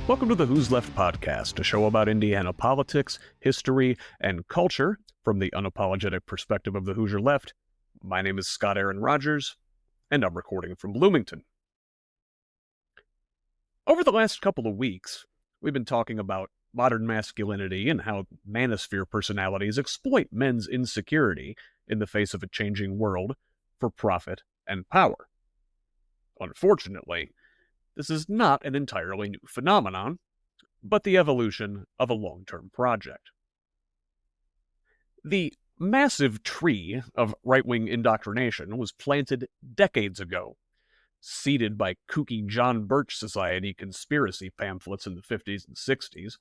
Welcome to the Who's Left podcast, a show about Indiana politics, history, and culture from the unapologetic perspective of the Hoosier Left. My name is Scott Aaron Rogers, and I'm recording from Bloomington. Over the last couple of weeks, we've been talking about modern masculinity and how manosphere personalities exploit men's insecurity in the face of a changing world for profit and power. Unfortunately, this is not an entirely new phenomenon, but the evolution of a long-term project. The massive tree of right-wing indoctrination was planted decades ago, seeded by kooky John Birch Society conspiracy pamphlets in the 50s and 60s,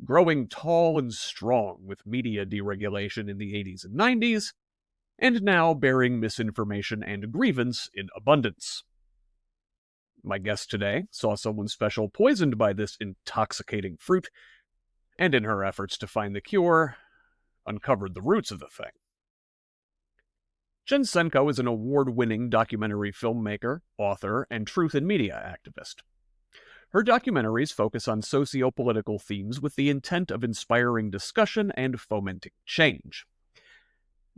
growing tall and strong with media deregulation in the 80s and 90s, and now bearing misinformation and grievance in abundance. My guest today saw someone special poisoned by this intoxicating fruit, and in her efforts to find the cure, uncovered the roots of the thing. Jen Senko is an award-winning documentary filmmaker, author, and truth in media activist. Her documentaries focus on socio-political themes with the intent of inspiring discussion and fomenting change.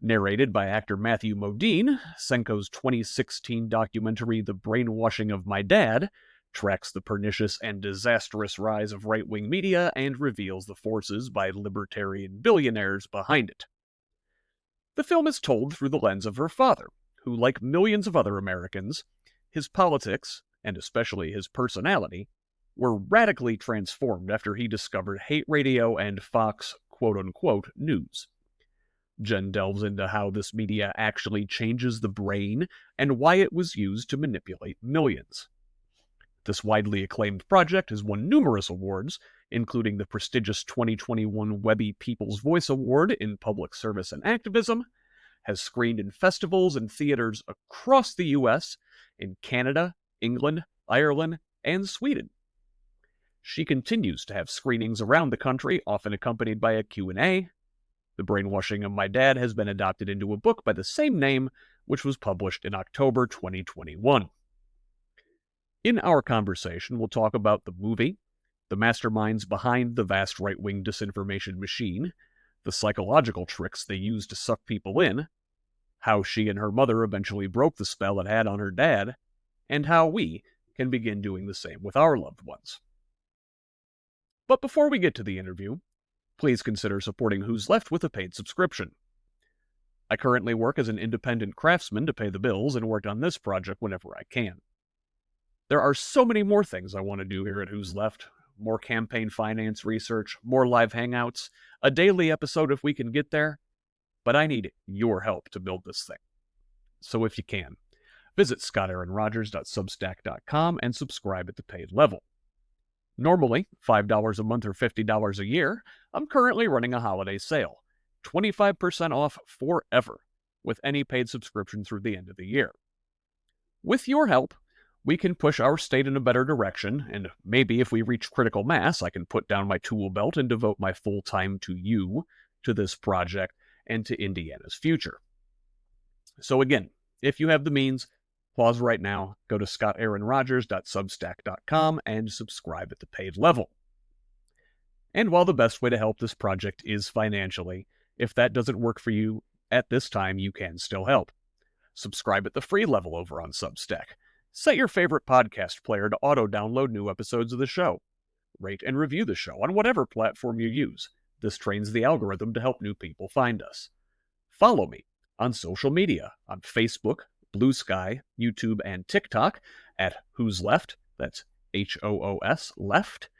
Narrated by actor Matthew Modine, Senko's 2016 documentary The Brainwashing of My Dad tracks the pernicious and disastrous rise of right-wing media and reveals the forces by libertarian billionaires behind it. The film is told through the lens of her father, who, like millions of other Americans, his politics, and especially his personality, were radically transformed after he discovered hate radio and Fox quote-unquote news. Jen delves into how this media actually changes the brain and why it was used to manipulate millions. This widely acclaimed project has won numerous awards, including the prestigious 2021 Webby People's Voice Award in Public Service and Activism, has screened in festivals and theaters across the U.S., in Canada, England, Ireland, and Sweden. She continues to have screenings around the country, often accompanied by a Q&A. The Brainwashing of My Dad has been adopted into a book by the same name, which was published in October 2021. In our conversation, we'll talk about the movie, the masterminds behind the vast right-wing disinformation machine, the psychological tricks they use to suck people in, how she and her mother eventually broke the spell it had on her dad, and how we can begin doing the same with our loved ones. But before we get to the interview, please consider supporting Who's Left with a paid subscription. I currently work as an independent craftsman to pay the bills and work on this project whenever I can. There are so many more things I want to do here at Who's Left. More campaign finance research, more live hangouts, a daily episode if we can get there. But I need your help to build this thing. So if you can, visit scottaaronrogers.substack.com and subscribe at the paid level. Normally, $5 a month or $50 a year, I'm currently running a holiday sale. 25% off forever, with any paid subscription through the end of the year. With your help, we can push our state in a better direction, and maybe if we reach critical mass, I can put down my tool belt and devote my full time to you, to this project, and to Indiana's future. So again, if you have the means, pause right now, go to scottaaronrogers.substack.com and subscribe at the paid level. And while the best way to help this project is financially, if that doesn't work for you at this time, you can still help. Subscribe at the free level over on Substack. Set your favorite podcast player to auto-download new episodes of the show. Rate and review the show on whatever platform you use. This trains the algorithm to help new people find us. Follow me on social media, on Facebook, Blue Sky, YouTube, and TikTok at Who's Left, that's HOOS Left.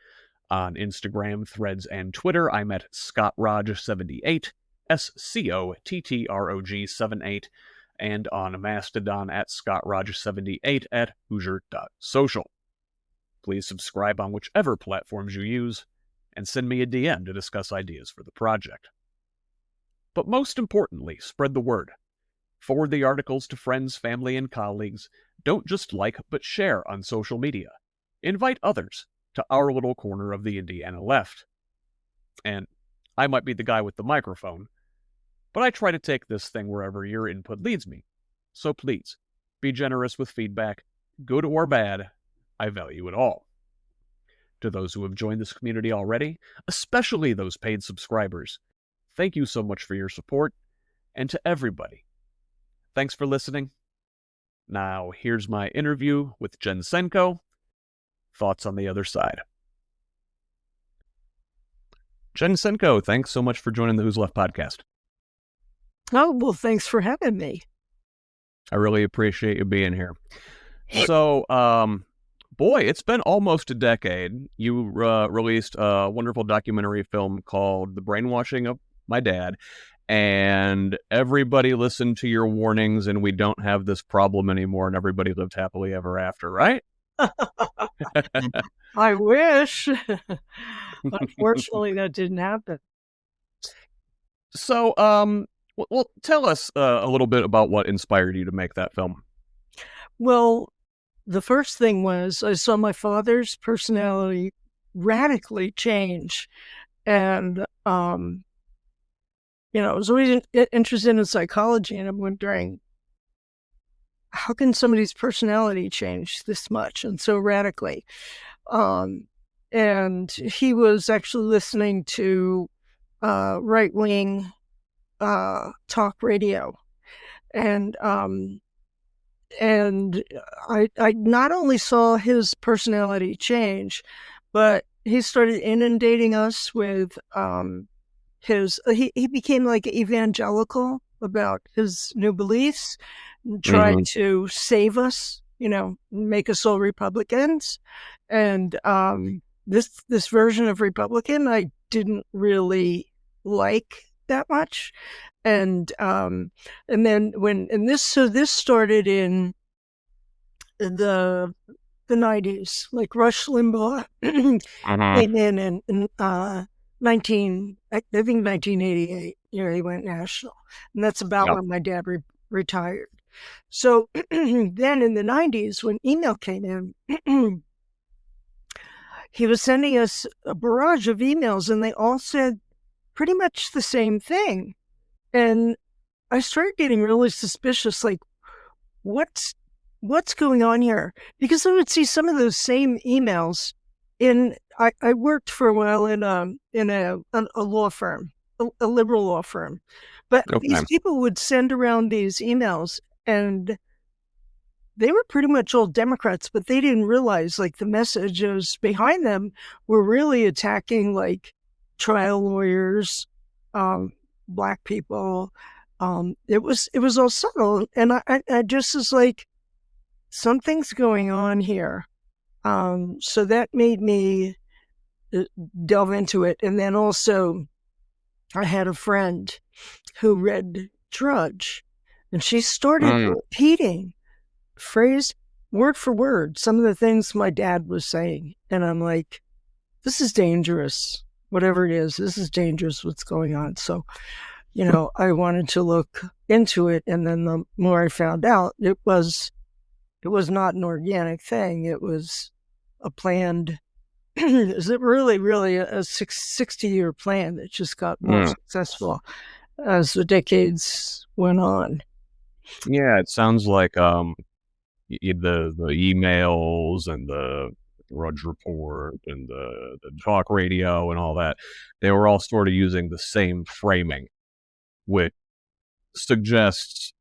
On Instagram, Threads, and Twitter, I'm at ScottRog78, SCOTTROG78, and on Mastodon at ScottRog78 at Hoosier.social. Please subscribe on whichever platforms you use, and send me a DM to discuss ideas for the project. But most importantly, spread the word. Forward the articles to friends, family, and colleagues. Don't just like, but share on social media. Invite others to our little corner of the Indiana left. And I might be the guy with the microphone, but I try to take this thing wherever your input leads me. So please, be generous with feedback, good or bad. I value it all. To those who have joined this community already, especially those paid subscribers, thank you so much for your support. And to everybody, thanks for listening. Now, here's my interview with Jen Senko. Thoughts on the other side. Jen Senko, thanks so much for joining the Who's Left podcast. Oh, well, thanks for having me. I really appreciate you being here. So, boy, it's been almost a decade. You released a wonderful documentary film called The Brainwashing of My Dad, and everybody listened to your warnings, and we don't have this problem anymore, and everybody lived happily ever after, right? I wish. Unfortunately, that didn't happen. So, well, tell us a little bit about what inspired you to make that film. Well, the first thing was I saw my father's personality radically change. And, I was always interested in psychology, and I'm wondering, how can somebody's personality change this much and so radically? And he was actually listening to right-wing talk radio. And I not only saw his personality change, but he started inundating us with he became like evangelical about his new beliefs, and tried to save us, make us all Republicans. And this version of Republican I didn't really like that much. And then this started in the 90s, like Rush Limbaugh came in 1988. He went national, and that's about when my dad retired. So then in the 90s, when email came in, he was sending us a barrage of emails, and they all said pretty much the same thing. And I started getting really suspicious, like, what's going on here? Because I would see some of those same emails I worked for a while in a law firm, a liberal law firm. But these people would send around these emails, and they were pretty much all Democrats, but they didn't realize, like, the messages behind them were really attacking, like, trial lawyers, Black people. It was all subtle, and I just was like, something's going on here. So that made me delve into it. And then also I had a friend who read Drudge, and she started repeating phrase word for word some of the things my dad was saying. And I'm like, this is dangerous. Whatever it is, this is dangerous, what's going on. So, I wanted to look into it. And then the more I found out, it was not an organic thing. It was a planned, is it really a 60-year plan that just got more successful as the decades went on. Yeah, it sounds like the emails and the Rudge Report and the talk radio and all that, they were all sort of using the same framing, which suggests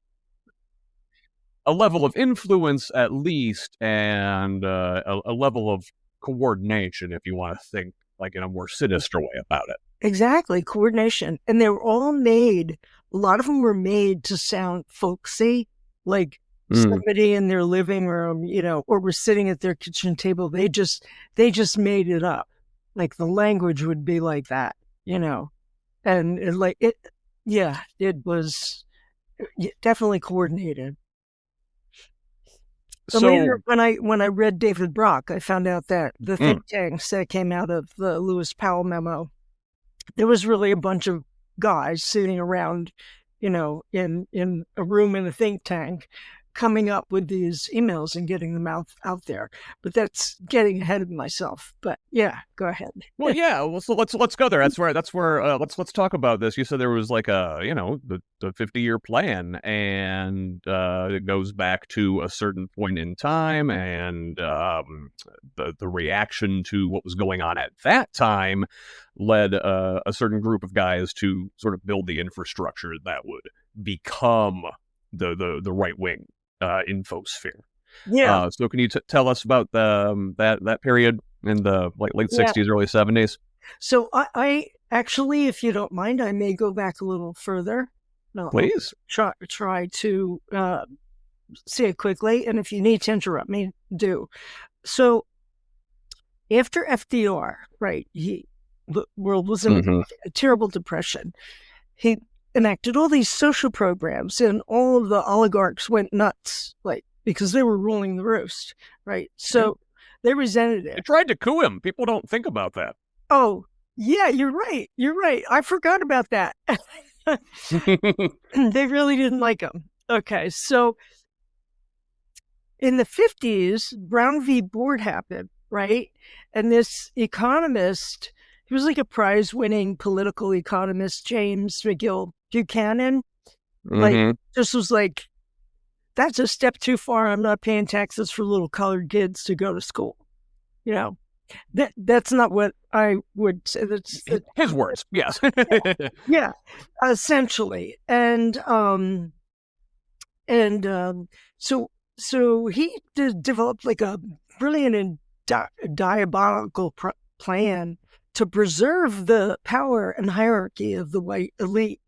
a level of influence at least, and a level of coordination, if you want to think like in a more sinister way about it. Exactly, coordination. And they were all made, a lot of them were made to sound folksy, like somebody in their living room, or were sitting at their kitchen table. They just made it up. Like the language would be like that, and it was definitely coordinated. So later, when I read David Brock, I found out that the think tanks that came out of the Lewis Powell memo, there was really a bunch of guys sitting around, in a room in a think tank, coming up with these emails and getting them out there. But that's getting ahead of myself. But yeah, go ahead. Well, yeah. Well, so let's go there. That's where let's talk about this. You said there was like the 50-year plan, and it goes back to a certain point in time, and the reaction to what was going on at that time led a certain group of guys to sort of build the infrastructure that would become the right wing infosphere. Yeah. So can you tell us about that period in the late 60s, early 70s? So I actually, if you don't mind, I may go back a little further. No, Please. I'll try to say it quickly, and if you need to interrupt me, do. So after FDR, right, the world was in a terrible depression. He enacted all these social programs, and all of the oligarchs went nuts, because they were ruling the roost, right? So they resented it. They tried to coup him. People don't think about that. Oh, yeah, you're right. You're right. I forgot about that. They really didn't like him. Okay, so in the 50s, Brown v. Board happened, right? And this economist, he was like a prize-winning political economist, James McGill Buchanan, just was like, that's a step too far. I'm not paying taxes for little colored kids to go to school. That's not what I would say. That's his words. Yes. Yeah, essentially. And so he developed like a brilliant and diabolical plan to preserve the power and hierarchy of the white elite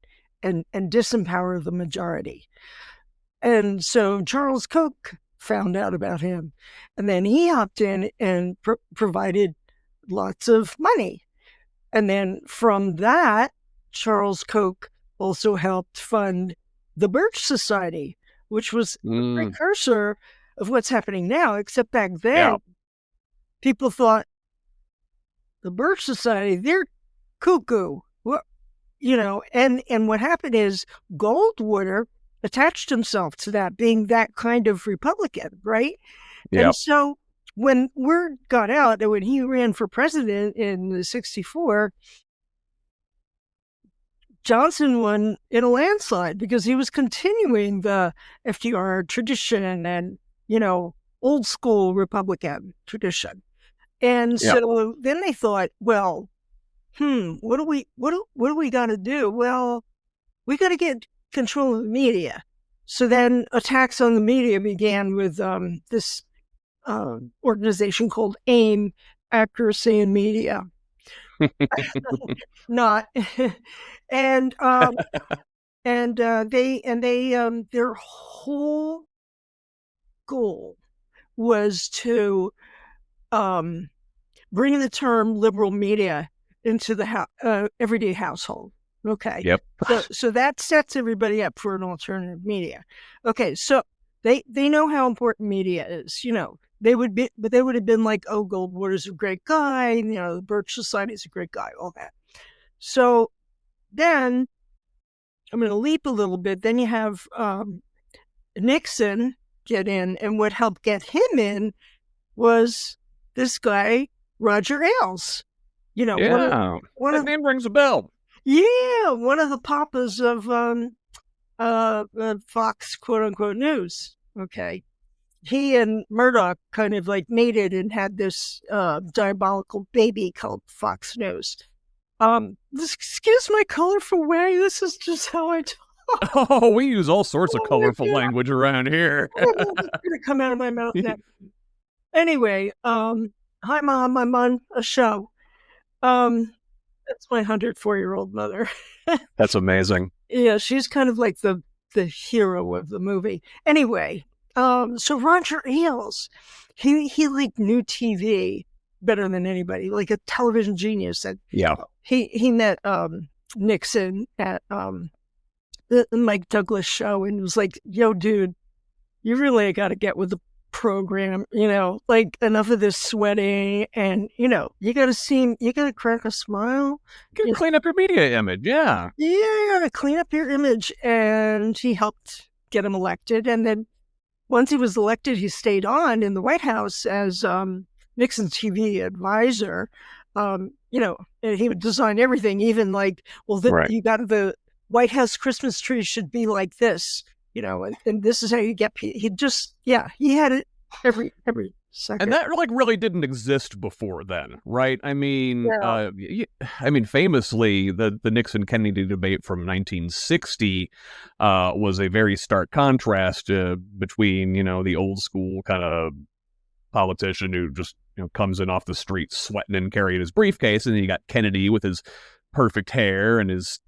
and disempower the majority. And so Charles Koch found out about him, and then he hopped in and provided lots of money. And then from that, Charles Koch also helped fund the Birch Society, which was a precursor of what's happening now, except back then, people thought the Birch Society, they're cuckoo. And what happened is Goldwater attached himself to that, being that kind of Republican, right? Yep. And so when word got out that when he ran for president in '64, Johnson won in a landslide because he was continuing the FDR tradition and, old school Republican tradition. And so then they thought, well, what do we got to do? Well, we got to get control of the media. So then attacks on the media began with this organization called AIM, Accuracy in Media. Not, and their whole goal was to bring the term liberal media into the everyday household. Okay. Yep. So that sets everybody up for an alternative media. Okay. So they know how important media is. They would have been like, oh, Goldwater's a great guy. The Birch Society is a great guy. All that. So then I'm going to leap a little bit. Then you have Nixon get in, and what helped get him in was this guy Roger Ailes. One of name rings a bell. Yeah, one of the papas of Fox, quote unquote, news. Okay. He and Murdoch kind of mated and had this diabolical baby called Fox News. Excuse my colorful way. This is just how I talk. Oh, we use all sorts of colorful language around here. It's going to come out of my mouth now. Anyway, hi, Mom. I'm on a show. That's my 104-year-old mother. That's amazing. Yeah, she's kind of like the hero of the movie. Anyway, so Roger Ailes, he knew TV better than anybody, like a television genius. And he met Nixon at the Mike Douglas show and was like, "Yo, dude, you really got to get with the program, enough of this sweating, and you got to crack a smile, you got to clean up your media image." You got to clean up your image. And he helped get him elected, and then once he was elected, he stayed on in the White House as Nixon's TV advisor. You know, and he would design everything, even like, well, Right. you got the White House Christmas tree should be like this, you know, and this is how you get. He just, yeah, he had it every second. And that like really didn't exist before then, right? I mean, Yeah. famously, the Nixon Kennedy debate from 1960 was a very stark contrast between the old school kind of politician who just comes in off the street sweating and carrying his briefcase, and then you got Kennedy with his perfect hair and his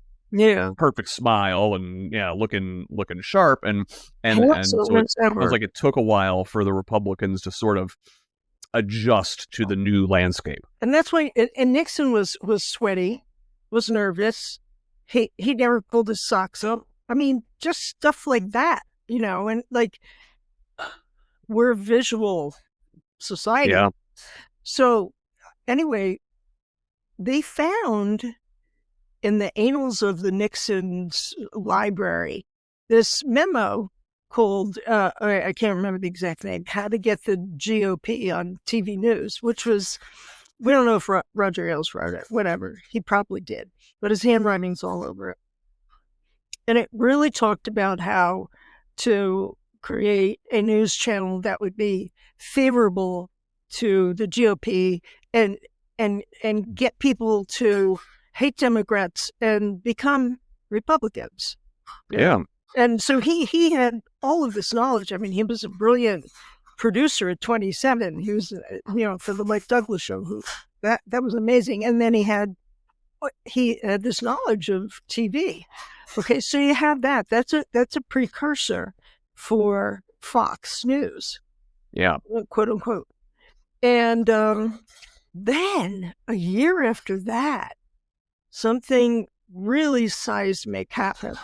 perfect smile and looking sharp, and so it feels like it took a while for the Republicans to sort of adjust to the new landscape. And that's why, and Nixon was sweaty, was nervous. He never pulled his socks up. I mean, just stuff like that, and like, we're a visual society. Yeah. So anyway, they found in the annals of the Nixon's library this memo called, I can't remember the exact name, How to Get the GOP on TV News, which was, we don't know if Roger Ailes wrote it, whatever. He probably did, but his handwriting's all over it. And it really talked about how to create a news channel that would be favorable to the GOP and get people to hate Democrats and become Republicans. Yeah. And so he had all of this knowledge. I mean, he was a brilliant producer at 27. He was, for the Mike Douglas show. That was amazing. And then he had this knowledge of TV. Okay, so you have that. That's a precursor for Fox News. Yeah. Quote unquote. And then a year after that, something really seismic happened.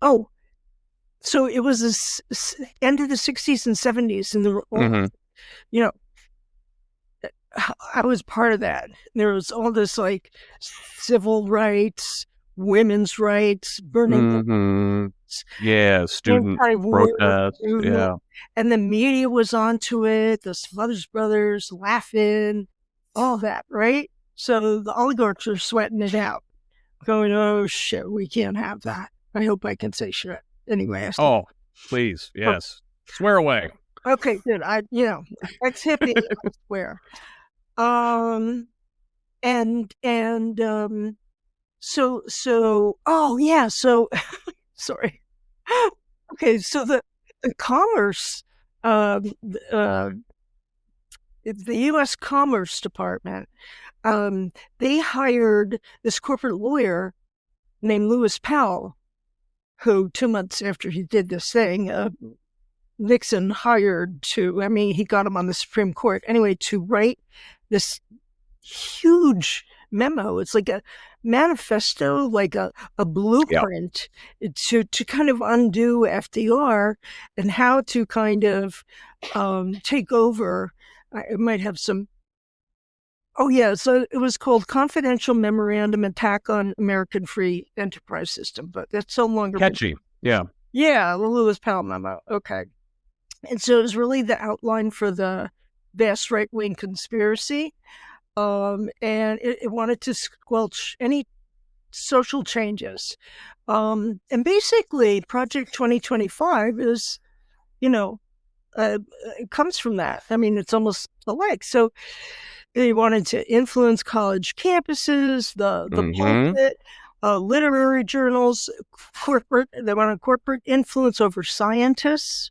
Oh, so it was the end of the 60s and 70s, and I was part of that. There was all this like civil rights, women's rights, burning. Yeah, student protest. Yeah. And the media was onto it, the Smothers Brothers laughing, all that, right? So the oligarchs are sweating it out, going, oh shit, we can't have that. I hope I can say shit. Anyway. Oh, please. Yes. Swear away. Okay, good. Ex hippie, I swear. So, oh yeah, so, sorry. Okay, so the Commerce, the U.S. Commerce Department, they hired this corporate lawyer named Lewis Powell, who 2 months after he did this thing, Nixon hired he got him on the Supreme Court anyway, to write this huge memo. It's like a manifesto, like a blueprint to kind of undo FDR and how to kind of take over. I might have some. Oh, yeah. So it was called Confidential Memorandum Attack on American Free Enterprise System, but that's no longer catchy. Yeah. Yeah, the Lewis Powell memo. Okay. And so it was really the outline for the vast right-wing conspiracy. And it wanted to squelch any social changes. And basically, Project 2025 is, it comes from that. I mean, it's almost alike. So they wanted to influence college campuses, the pulpit, literary journals, they wanted corporate influence over scientists,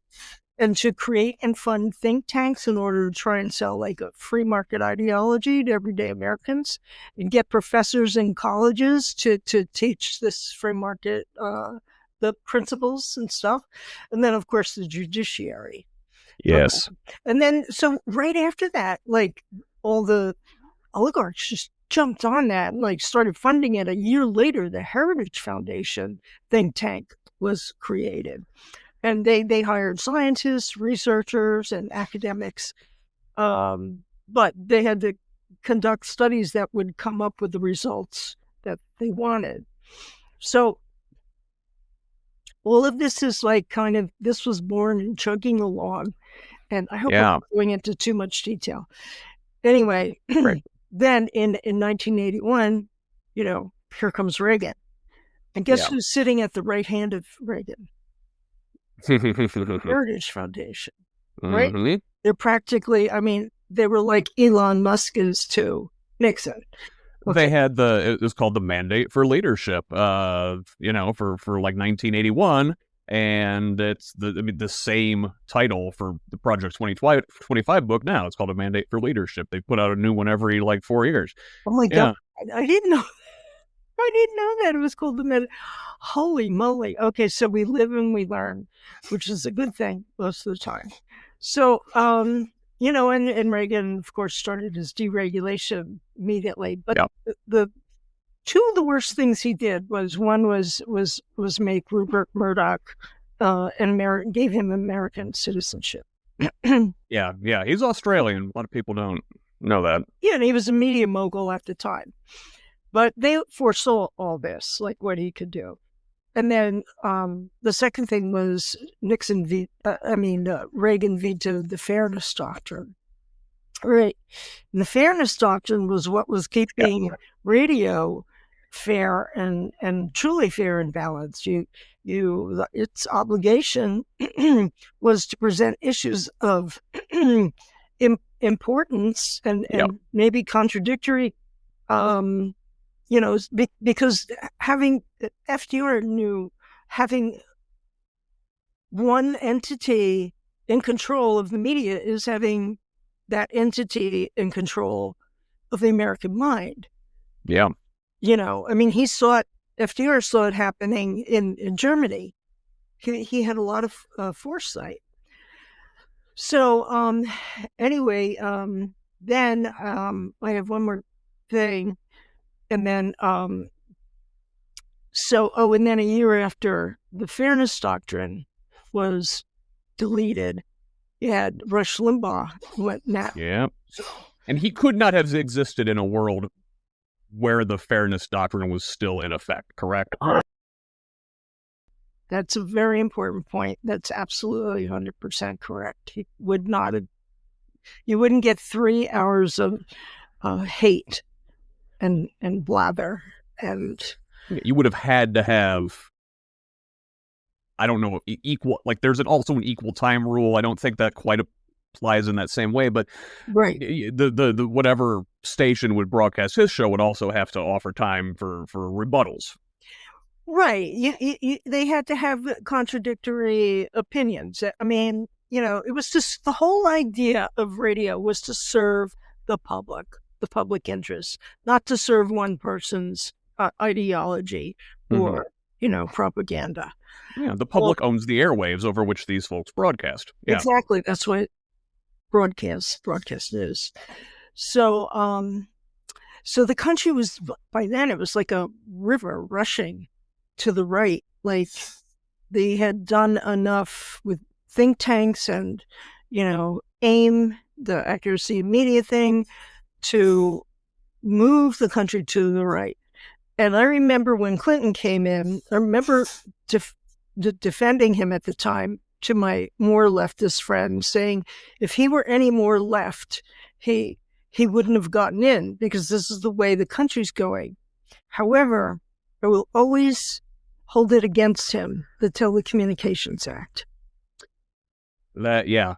and to create and fund think tanks in order to try and sell like a free market ideology to everyday Americans, and get professors in colleges to teach this free market, the principles and stuff. And then, of course, the judiciary. Yes. And then, so right after that, like, all the oligarchs just jumped on that and like started funding it. A year later, the Heritage Foundation think tank was created. And they hired scientists, researchers, and academics. But they had to conduct studies that would come up with the results that they wanted. So all of this is like kind of, this was born and chugging along. And I hope I'm Yeah. not going into too much detail. Anyway, Right. then in 1981, here comes Reagan. And guess Yeah. who's sitting at the right hand of Reagan? Heritage Foundation, right? Mhm. They're practically, I mean, they were like Elon Musk is to Nixon. They Okay. had it was called the Mandate for Leadership, for like 1981. And it's the same title for the Project 2025 book now. It's called A Mandate for Leadership. They put out a new one every like 4 years. Oh my God. Yeah. I didn't know. I didn't know that it was called the Med. Holy moly. Okay. So we live and we learn, which is a good thing most of the time. So, and Reagan, of course, started his deregulation immediately. But Yeah. the two of the worst things he did was one was make Rupert Murdoch and gave him American citizenship. Yeah. Yeah. He's Australian. A lot of people don't know that. Yeah, and he was a media mogul at the time. But they foresaw all this, like what he could do. And then the second thing was Reagan vetoed the Fairness Doctrine. Right. And the Fairness Doctrine was what was keeping radio fair and truly fair and balanced. Its obligation was to present issues of importance and maybe contradictory, because FDR knew having one entity in control of the media is having that entity in control of the American mind. Yeah. FDR saw it happening in Germany. He had a lot of foresight. So anyway, then I have one more thing. And then, and then a year after the Fairness Doctrine was deleted, you had Rush Limbaugh went now. Yeah. And he could not have existed in a world where the Fairness Doctrine was still in effect, correct? That's a very important point. That's absolutely 100% correct. He would not have, you wouldn't get 3 hours of hate and blather. And you would have had to have, I don't know, equal, like there's also an equal time rule. I don't think that quite applies in that same way, but right. The whatever station would broadcast his show would also have to offer time for rebuttals. Right. They had to have contradictory opinions. I mean, it was just the whole idea of radio was to serve the public interest, not to serve one person's ideology or, propaganda. Yeah, the public owns the airwaves over which these folks broadcast. Yeah. Exactly. That's what broadcast is. So, so the country was, by then, it was like a river rushing to the right. Like they had done enough with think tanks and, AIM, the accuracy of media thing, to move the country to the right. And I remember when Clinton came in, I remember defending him at the time to my more leftist friend, saying if he were any more left, he wouldn't have gotten in because this is the way the country's going. However, I will always hold it against him, the Telecommunications Act.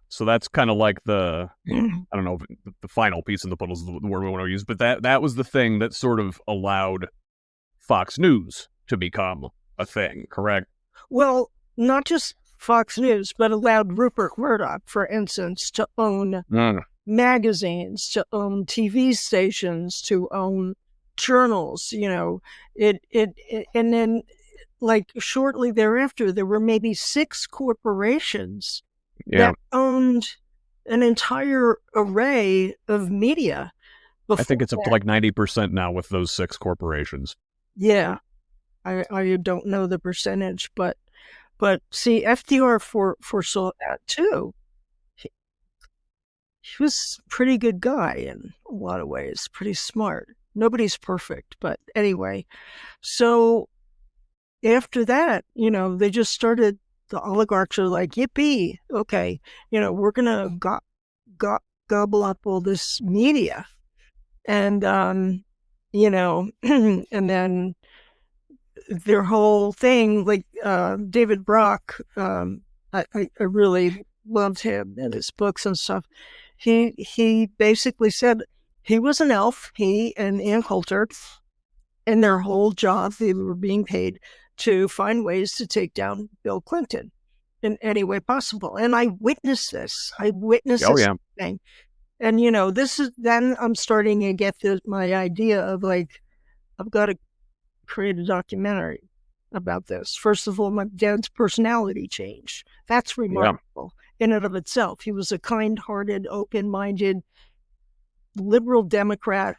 So that's kind of like I don't know, the final piece in the puzzle is the word we want to use, but that was the thing that sort of allowed Fox News to become a thing, correct? Well, not just Fox News, but allowed Rupert Murdoch, for instance, to own magazines, to own TV stations, to own journals. And then, like shortly thereafter, there were maybe 6 corporations that owned an entire array of media. I think it's up to like 90% now with those 6 corporations. Yeah, I don't know the percentage, but see, FDR foresaw that too. He was a pretty good guy in a lot of ways, pretty smart. Nobody's perfect, but anyway. So after that, they just started, the oligarchs are like, yippee, okay, we're going to gobble up all this media. And, and then their whole thing, like David Brock, I really loved him and his books and stuff. He basically said he was an elf, he and Ann Coulter, and their whole job, they were being paid to find ways to take down Bill Clinton in any way possible. And I witnessed this. Yeah. Thing. And, this is, then I'm starting to get my idea of like, I've got to create a documentary about this. First of all, my dad's personality changed. That's remarkable in and of itself. He was a kind-hearted, open-minded, liberal Democrat,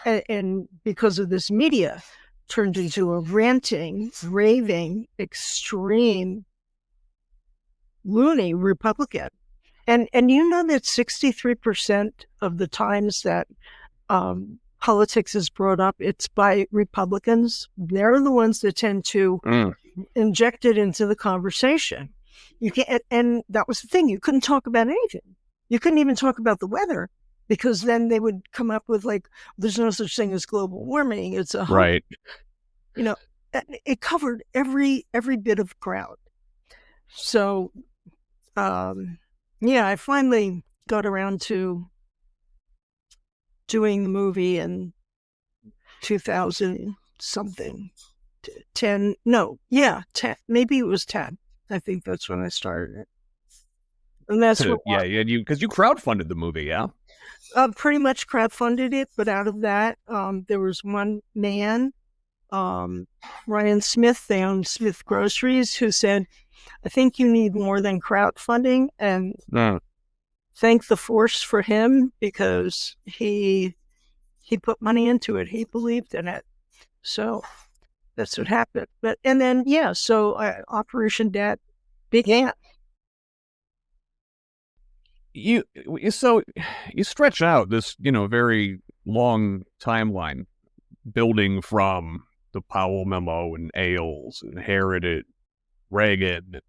and because of this media, turned into a ranting, raving, extreme, loony Republican. And that 63% of the times that politics is brought up, it's by Republicans. They're the ones that tend to inject it into the conversation. You can't, and that was the thing. You couldn't talk about anything. You couldn't even talk about the weather, because then they would come up with like, there's no such thing as global warming. It's a right. It covered every bit of ground. So, I finally got around to doing the movie in 2000 something, 10. No, 10. Maybe it was 10. I think that's when I started it. And that's what, because you crowdfunded the movie, yeah. Pretty much crowdfunded it, but out of that, there was one man, Ryan Smith, they own Smith Groceries, who said, I think you need more than crowdfunding, and thank the force for him, because he put money into it. He believed in it. So that's what happened. And then Operation Debt began. You stretch out this, very long timeline, building from the Powell memo and Ailes and Heritage, Reagan,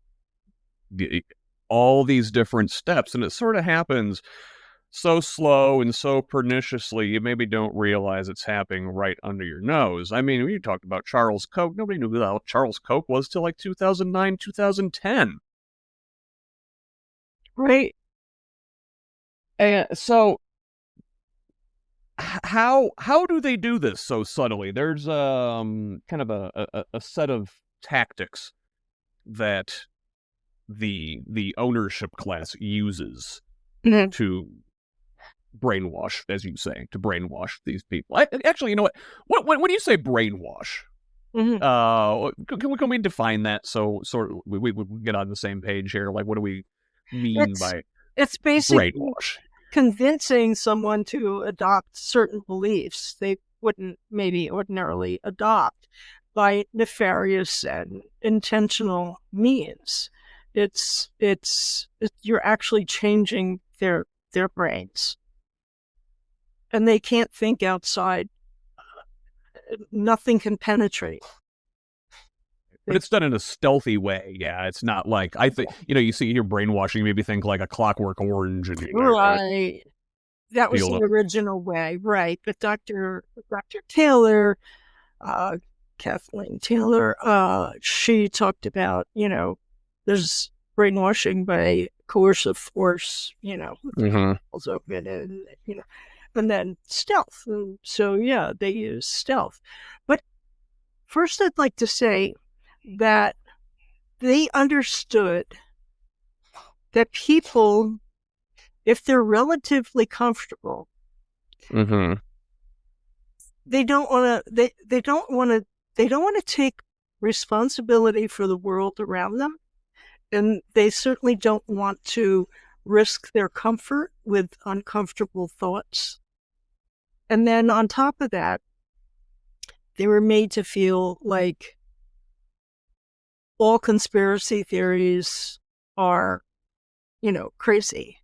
all these different steps, and it sort of happens so slow and so perniciously, you maybe don't realize it's happening right under your nose. I mean, you talked about Charles Koch. Nobody knew who Charles Koch was till like 2009, 2010. Right. And so how do they do this so subtly? There's kind of a set of tactics that the ownership class uses to brainwash, as you say, to brainwash these people. Actually, you know what? When you say brainwash, can we define that so sort of we get on the same page here? Like, what do we mean by it's basically brainwash? Convincing someone to adopt certain beliefs they wouldn't maybe ordinarily adopt by nefarious and intentional means. It's you're actually changing their brains, and they can't think outside. Nothing can penetrate. But it's done in a stealthy way. Yeah, it's not like, I think, you see your brainwashing, you maybe think like a Clockwork Orange. And, right. That was the original way, right? But Dr. Taylor, Kathleen Taylor, she talked about, there's brainwashing by coercive force, open and, and then stealth. And so, they use stealth. But first, I'd like to say that they understood that people, if they're relatively comfortable, they don't want to take responsibility for the world around them, and they certainly don't want to risk their comfort with uncomfortable thoughts. And then on top of that, they were made to feel like all conspiracy theories are, crazy.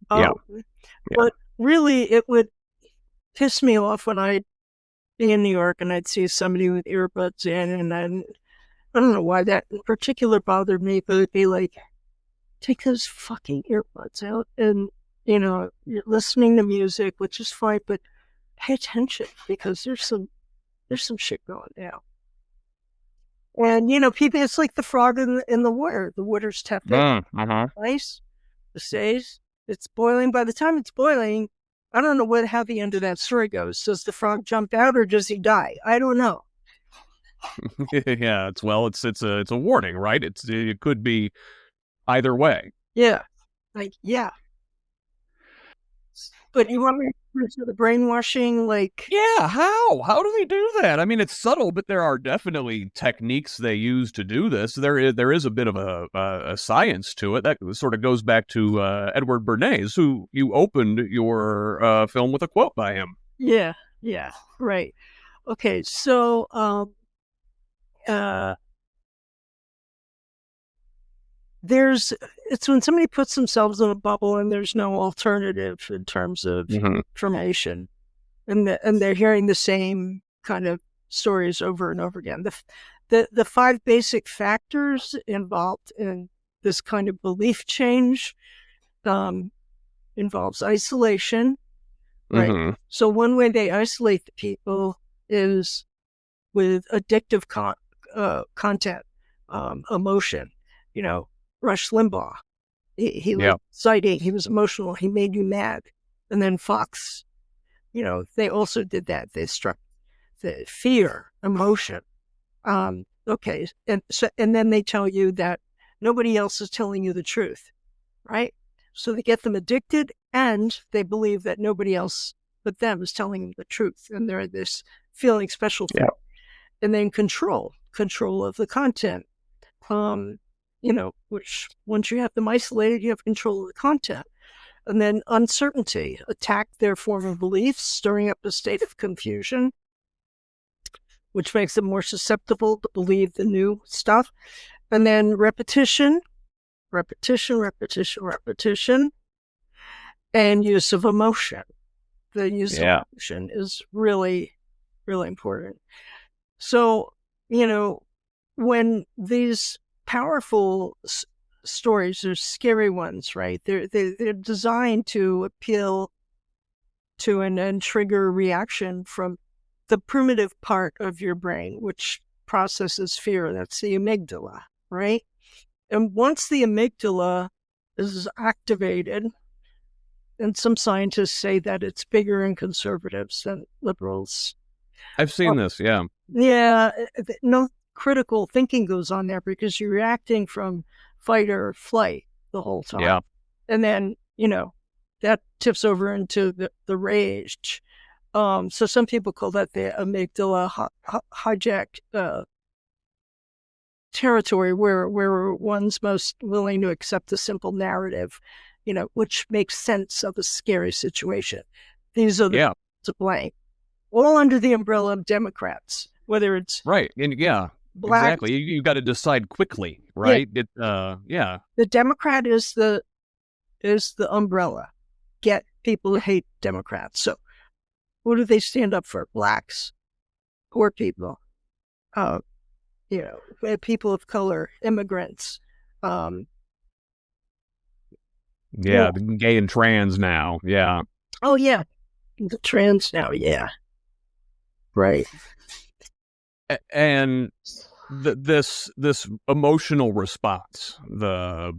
But really, it would piss me off when I be in New York and I'd see somebody with earbuds in, and then I don't know why that in particular bothered me, but it'd be like, take those fucking earbuds out, and you're listening to music, which is fine, but pay attention, because there's some shit going down. And people, it's like the frog in the water. The water's tepid, ice, the stays. It's boiling. By the time it's boiling, I don't know how the end of that story goes. Does the frog jump out or does he die? I don't know. Yeah, it's a warning, right? It could be either way. Yeah, yeah. But you want me to the brainwashing, Yeah, how do they do that? I mean, it's subtle, but there are definitely techniques they use to do this. There is a bit of a science to it. That sort of goes back to Edward Bernays, who you opened your film with a quote by him. Yeah, right. Okay, so it's when somebody puts themselves in a bubble and there's no alternative in terms of information, and they're hearing the same kind of stories over and over again. The 5 basic factors involved in this kind of belief change involves isolation, right? So one way they isolate the people is with addictive content, emotion. Rush Limbaugh, he was exciting, he was emotional, he made you mad. And then Fox, they also did that. They struck the fear, emotion. Okay, and then they tell you that nobody else is telling you the truth, right? So they get them addicted, and they believe that nobody else but them is telling them the truth, and they're this feeling special thing. And then control of the content. Which once you have them isolated, you have control of the content. And then uncertainty, attack their former beliefs, stirring up a state of confusion, which makes them more susceptible to believe the new stuff. And then repetition, and use of emotion. The use of emotion is really, really important. So, when these powerful stories are scary ones, right? They're designed to appeal to and trigger reaction from the primitive part of your brain, which processes fear. That's the amygdala, right? And once the amygdala is activated, and some scientists say that it's bigger in conservatives than liberals. I've seen this, yeah. Yeah, no critical thinking goes on there, because you're reacting from fight or flight the whole time. Yeah. And then, that tips over into the rage. So some people call that the amygdala hijacked territory, where one's most willing to accept a simple narrative, which makes sense of a scary situation. These are the to blame, all under the umbrella of Democrats, whether it's right. And black, exactly. You got to decide quickly, right? The Democrat is the umbrella. Get people to hate Democrats. So who do they stand up for? Blacks, poor people, people of color, immigrants. The gay and trans now. Yeah. Oh yeah, the trans now. Yeah. Right. And this emotional response, the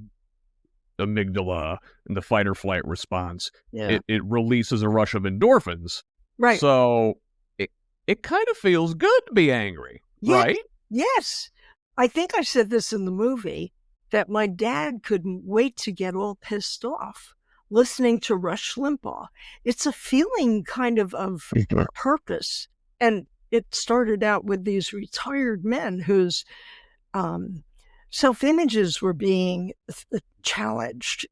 amygdala and the fight or flight response, it releases a rush of endorphins. Right. So it kind of feels good to be angry, right? Yes. I think I said this in the movie, that my dad couldn't wait to get all pissed off listening to Rush Limbaugh. It's a feeling kind of purpose. And it started out with these retired men whose self-images were being challenged.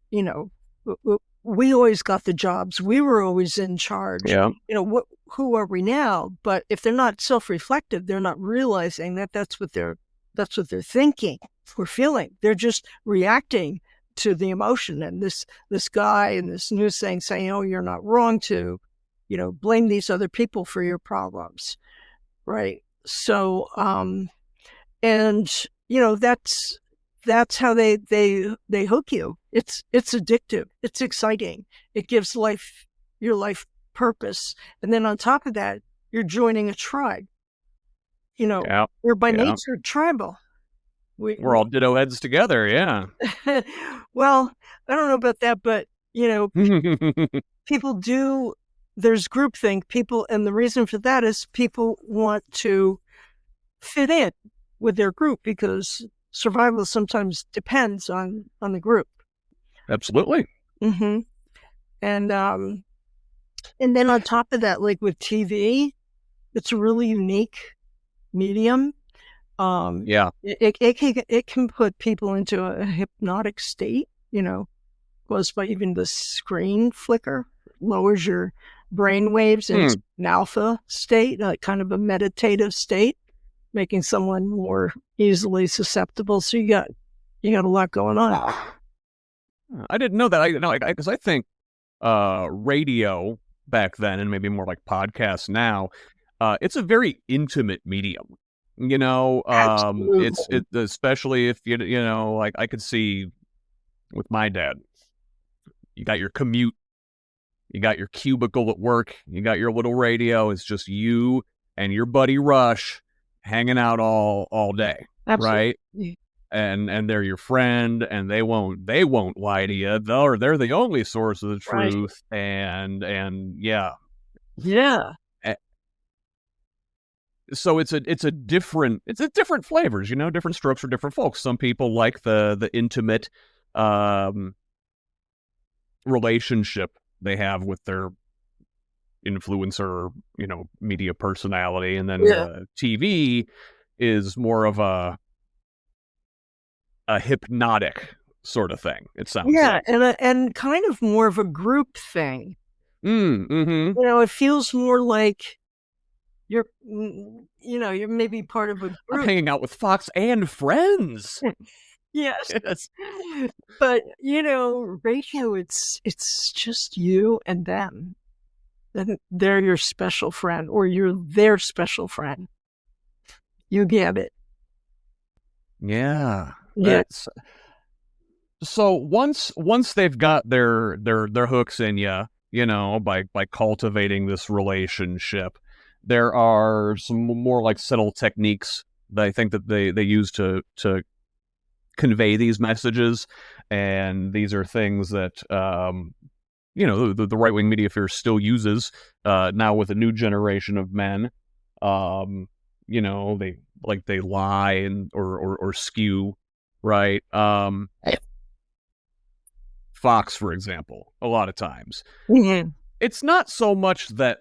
We always got the jobs. We were always in charge. Yeah. Who are we now? But if they're not self-reflective, they're not realizing that that's what they're thinking or feeling. They're just reacting to the emotion. And this guy in this news saying, oh, you're not wrong to, blame these other people for your problems. Right. So, and that's how they hook you. It's addictive. It's exciting. It gives your life purpose. And then on top of that, you're joining a tribe. Yeah. We're by Yeah. nature tribal. We're all ditto heads together. Yeah. Well, I don't know about that, but people do. There's groupthink. And the reason for that is people want to fit in with their group because survival sometimes depends on the group. Absolutely. Mm-hmm. And then on top of that, like with TV, it's a really unique medium. Yeah. It can put people into a hypnotic state, caused by even the screen flicker, lowers your brain waves into an alpha state, kind of a meditative state, making someone more easily susceptible. So you got a lot going on. I didn't know that. Because I think radio back then, and maybe more like podcasts now, it's a very intimate medium. It's especially if like I could see with my dad, you got your commute, you got your cubicle at work, you got your little radio. It's just you and your buddy Rush hanging out all day. Absolutely. Right? And they're your friend, and they won't lie to you. They're the only source of the truth. Right. And yeah. So it's a different flavors, different strokes for different folks. Some people like the intimate relationship they have with their influencer, media personality, and then TV is more of a hypnotic sort of thing. It sounds like. and kind of more of a group thing. Mm-hmm. It feels more like you're maybe part of a group. I'm hanging out with Fox and friends. Yes. But radio, it's just you and them. They're your special friend, or you're their special friend. You get it. Yeah. Yes. So once they've got their hooks in you, by cultivating this relationship, there are some more like subtle techniques that I think that they use to convey these messages, and these are things that the right-wing media sphere still uses now with a new generation of men. They lie and or skew, right? Fox, for example, a lot of times. Mm-hmm. It's not so much that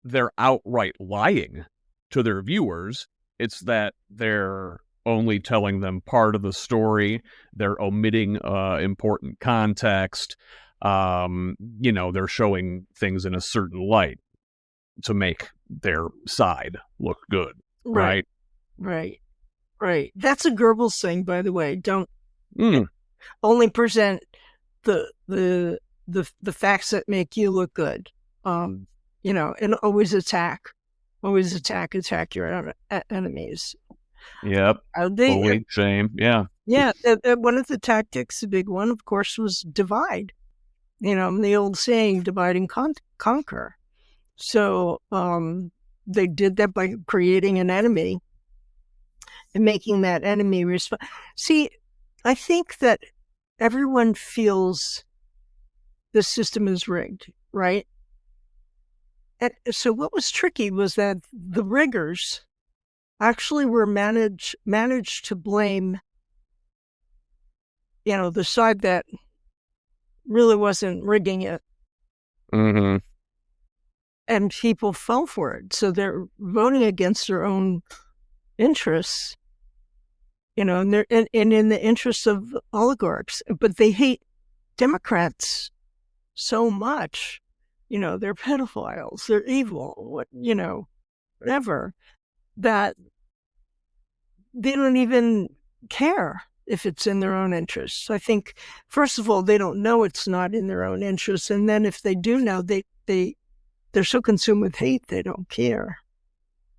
they're outright lying to their viewers. It's that they're only telling them part of the story. They're omitting important context. They're showing things in a certain light to make their side look good. Right. That's a Goebbels thing, by the way. Don't only present the facts that make you look good. And always attack your enemies. Yep. Bully, shame. Yeah. Yeah. One of the tactics, the big one, of course, was divide. The old saying, divide and conquer. So they did that by creating an enemy and making that enemy respond. See, I think that everyone feels the system is rigged, right? And so what was tricky was that the riggers actually were managed to blame, the side that really wasn't rigging it. Mm-hmm. And people fell for it. So they're voting against their own interests, and they're in the interests of oligarchs. But they hate Democrats so much. They're pedophiles, they're evil, whatever, that they don't even care if it's in their own interests. I think, first of all, they don't know it's not in their own interests. And then if they do know, they're so consumed with hate, they don't care.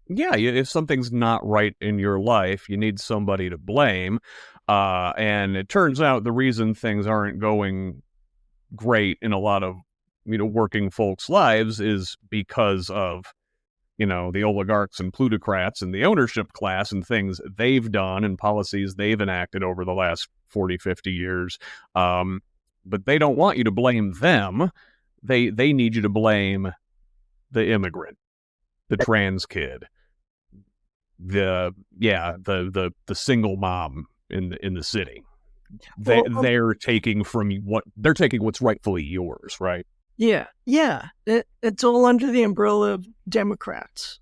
Yeah, if something's not right in your life, you need somebody to blame. And it turns out the reason things aren't going great in a lot of, working folks' lives is because of, the oligarchs and plutocrats and the ownership class and things they've done and policies they've enacted over the last 40, 50 years. But they don't want you to blame them. They need you to blame the immigrant, the trans kid, the single mom in the city. Well, They're taking what's rightfully yours, right? yeah. It's all under the umbrella of Democrats.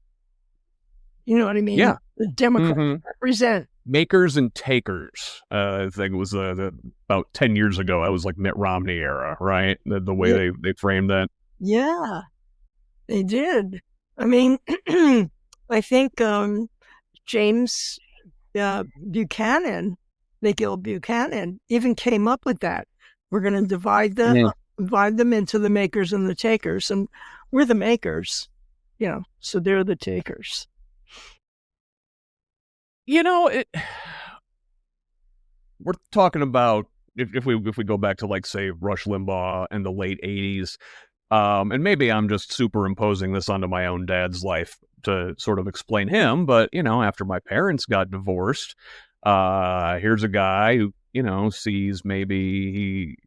You know what I mean? Yeah. The Democrats represent Makers and takers. I think it was about 10 years ago. That was like Mitt Romney era, right? The way they framed that. Yeah, they did. I mean, I think James Buchanan, McGill Buchanan, even came up with that. We're going to divide them into the makers and the takers, and we're the makers, so they're the takers. We're talking about if we go back to, like, say, Rush Limbaugh and the late 80s, and maybe I'm just superimposing this onto my own dad's life to sort of explain him, but, after my parents got divorced, here's a guy who, sees maybe he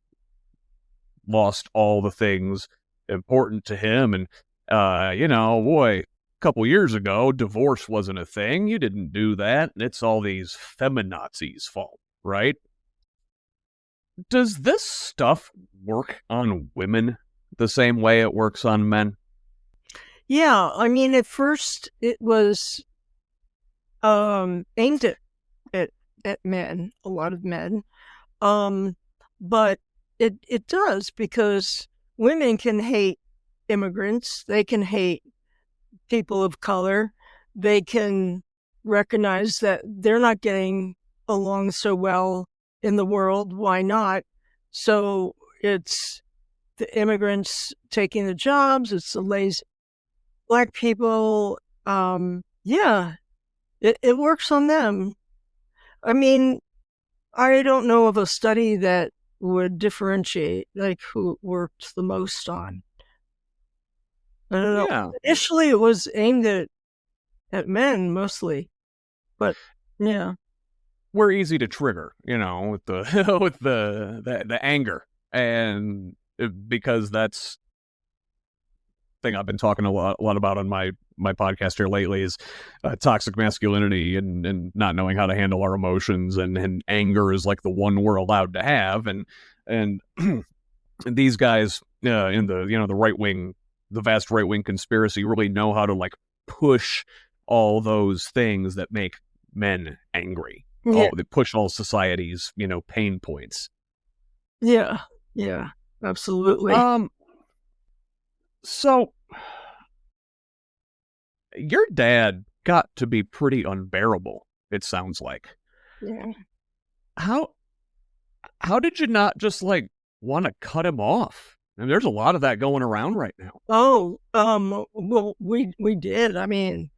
lost all the things important to him, and, boy, a couple years ago, divorce wasn't a thing. You didn't do that. It's all these feminazis' fault, right? Does this stuff work on women the same way it works on men? Yeah, I mean, at first it was aimed at men, a lot of men, but it does, because women can hate immigrants, they can hate people of color, they can recognize that they're not getting along so well in the world. Why not? So it's the immigrants taking the jobs, it's the lazy Black people. Yeah, it works on them. I mean, I don't know of a study that would differentiate, like, who it worked the most on. I don't know. Yeah. Initially, it was aimed at men mostly, but yeah. We're easy to trigger, with the with the anger, and because that's thing I've been talking a lot about on my podcast here lately is toxic masculinity and not knowing how to handle our emotions, and anger is like the one we're allowed to have, and and these guys in the right wing, the vast right wing conspiracy, really know how to, like, push all those things that make men angry. Yeah. They push all society's pain points. Yeah, absolutely. So your dad got to be pretty unbearable, it sounds like. Yeah. How did you not just, like, want to cut him off? And there's a lot of that going around right now. Oh, well, we did. I mean,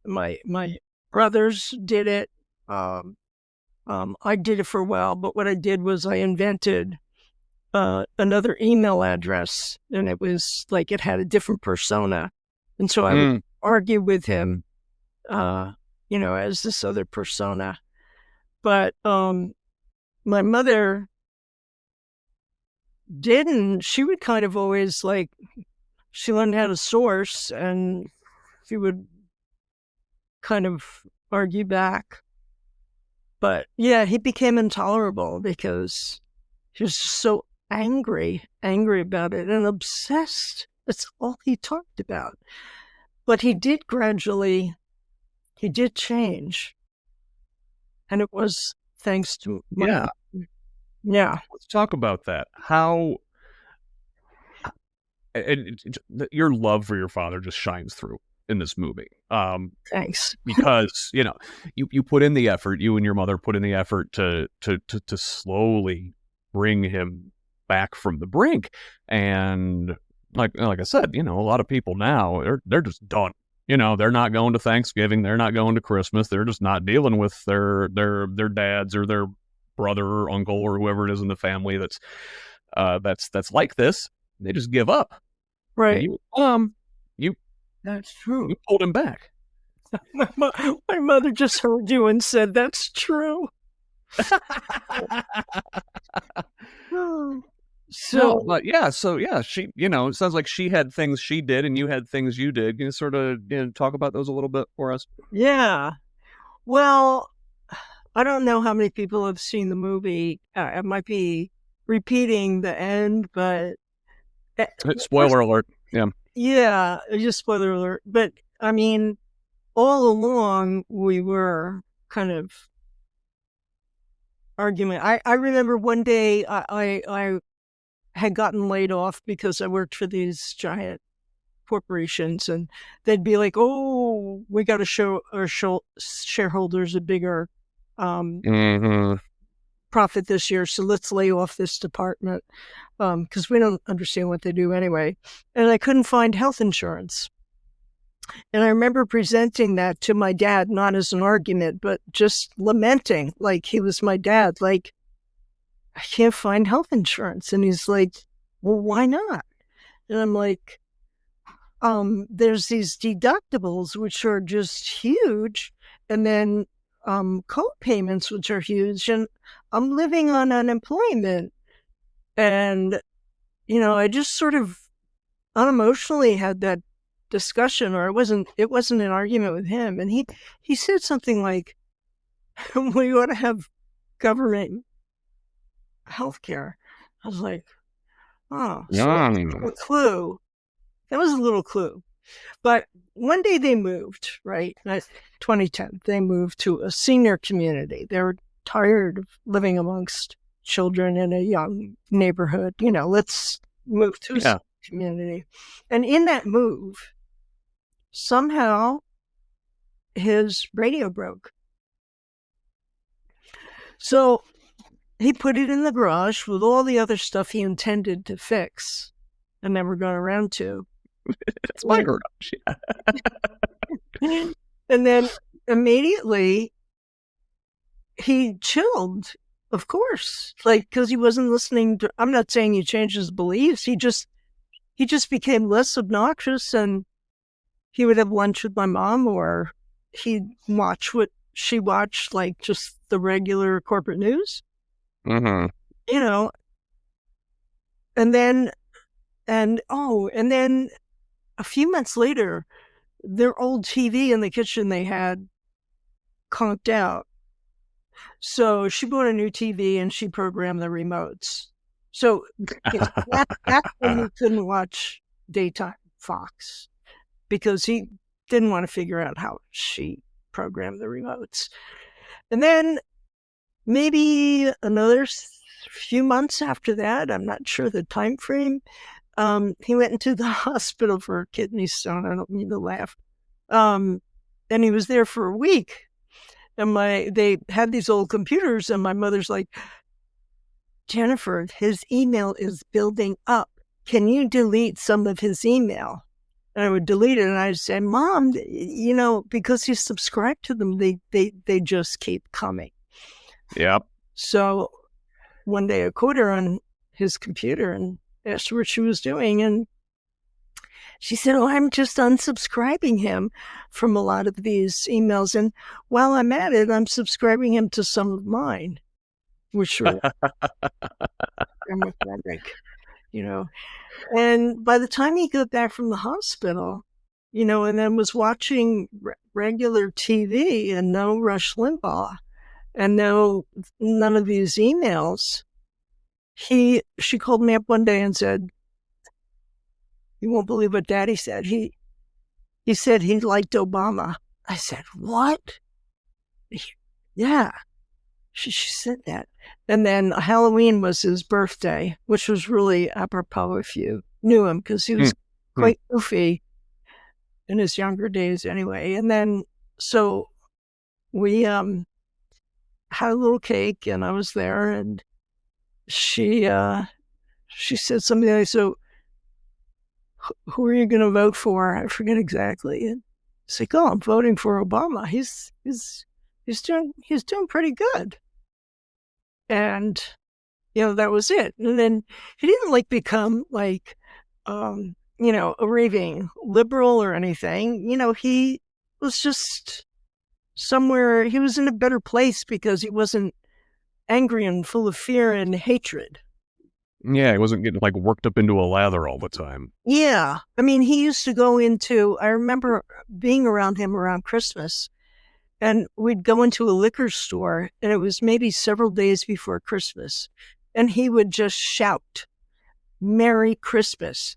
my brothers did it. I did it for a while, but what I did was I invented another email address, and it was like it had a different persona, and so I would argue with him, as this other persona. But my mother didn't. She would kind of always, like, she learned how to source, and she would kind of argue back. But yeah, he became intolerable because he was so angry about it and obsessed. That's all he talked about. But he did change. And it was thanks to my... Yeah. Let's talk about that. How your love for your father just shines through in this movie. Thanks. Because, you put in the effort, you and your mother put in the effort to slowly bring him back from the brink. And like I said, a lot of people now, they're just done. They're not going to Thanksgiving, they're not going to Christmas, they're just not dealing with their dads or their brother or uncle or whoever it is in the family that's like this. They just give up. And Right. you That's true. you pulled him back. My mother just heard you and said, that's true. No, but yeah, she, it sounds like she had things she did and you had things you did. Can you sort of talk about those a little bit for us? Yeah. Well, I don't know how many people have seen the movie. I might be repeating the end, but Spoiler alert. Yeah. yeah, just spoiler alert. But I mean, all along we were kind of arguing. I remember one day I had gotten laid off because I worked for these giant corporations, and they'd be like, "Oh, we got to show our shareholders a bigger Mm-hmm. profit this year, so let's lay off this department because we don't understand what they do anyway." And I couldn't find health insurance. And I remember presenting that to my dad, not as an argument, but just lamenting, like he was my dad, like, I can't find health insurance. And he's like, well, why not? And I'm like, there's these deductibles, which are just huge. And then co-payments, which are huge. And I'm living on unemployment. And, I just sort of unemotionally had that discussion, or it wasn't an argument with him. And he said something like, we ought to have government healthcare. I was like, oh, so that was a clue. That was a little clue. But one day they moved, right? 2010, they moved to a senior community. They were tired of living amongst children in a young neighborhood. Let's move to a community. And in that move, somehow his radio broke. So he put it in the garage with all the other stuff he intended to fix and never got around to. It's my garage. Yeah. And then immediately he chilled, of course, because he wasn't listening to, I'm not saying he changed his beliefs. He just became less obnoxious, and he would have lunch with my mom, or he'd watch what she watched, like just the regular corporate news. Mm-hmm. And then a few months later, their old TV in the kitchen they had conked out. So she bought a new TV and she programmed the remotes. So that's when he couldn't watch daytime Fox, because he didn't want to figure out how she programmed the remotes. And then maybe another few months after that, I'm not sure the time frame, he went into the hospital for a kidney stone. I don't mean to laugh. And he was there for a week. And they had these old computers, and my mother's like, Jennifer, his email is building up. Can you delete some of his email? And I would delete it, and I'd say, Mom, because he's subscribed to them, they just keep coming. Yep. So one day I caught her on his computer and asked her what she was doing, and she said, oh, I'm just unsubscribing him from a lot of these emails. And while I'm at it, I'm subscribing him to some of mine, which are democratic, And by the time he got back from the hospital, and then was watching regular TV and no Rush Limbaugh and none of these emails, she called me up one day and said, you won't believe what Daddy said. He said he liked Obama. I said, what? Yeah. She said that. And then Halloween was his birthday, which was really apropos if you knew him, because he was quite goofy in his younger days anyway. And then, so we had a little cake, and I was there, and she said something like, so who are you going to vote for? I forget exactly. And It's like, oh, I'm voting for Obama. He's doing pretty good. And, that was it. And then he didn't like become like, a raving liberal or anything. He was just somewhere, he was in a better place because he wasn't angry and full of fear and hatred. Yeah, he wasn't getting like worked up into a lather all the time. Yeah. I mean, he used to go into, I remember being around him around Christmas, and we'd go into a liquor store, and it was maybe several days before Christmas, and he would just shout, "Merry Christmas,"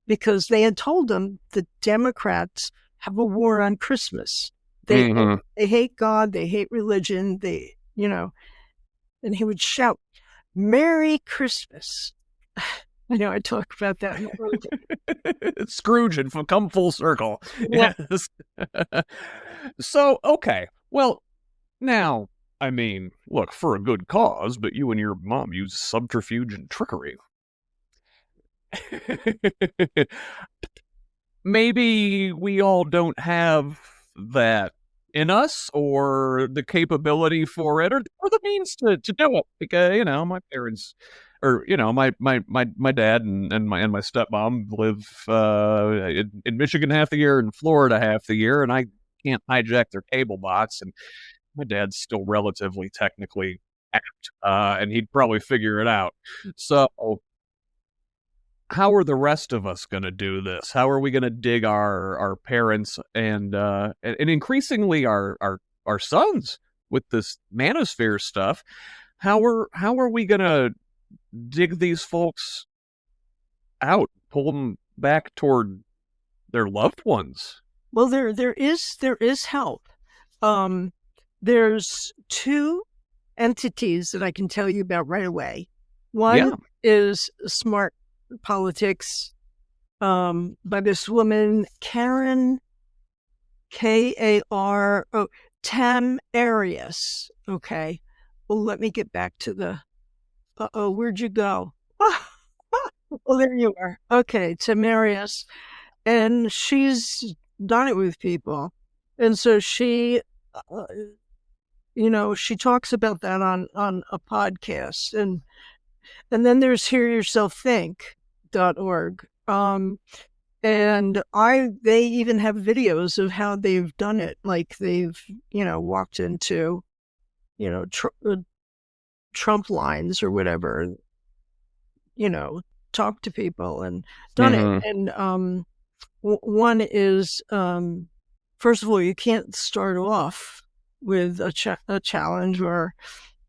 because they had told him the Democrats have a war on Christmas. They hate God, they hate religion, and he would shout, "Merry Christmas." I know I talk about that. Scrooge and come full circle. Yeah. Yes. So, okay. Well, now, I mean, look, for a good cause, but you and your mom use subterfuge and trickery. Maybe we all don't have that in us, or the capability for it, or the means to do it. Because my parents, or my dad and my stepmom live in Michigan half the year and Florida half the year, and I can't hijack their cable box. And my dad's still relatively technically apt, and he'd probably figure it out. So how are the rest of us going to do this? How are we going to dig our parents and increasingly our sons with this manosphere stuff? How are we going to dig these folks out, pull them back toward their loved ones? Well, there is help. There's two entities that I can tell you about right away. One is Smart Politics, by this woman, Karen, Kar, Tam Arias. Okay. Well, let me get back to the, where'd you go? Oh, there you are. Okay, Tam Arias. And she's done it with people. And so she, she talks about that on a podcast. And then there's hearyourselfthink.org. And they even have videos of how they've done it. Like they've, walked into, Trump lines or whatever, talked to people and done it. And one is, first of all, you can't start off with a challenge or,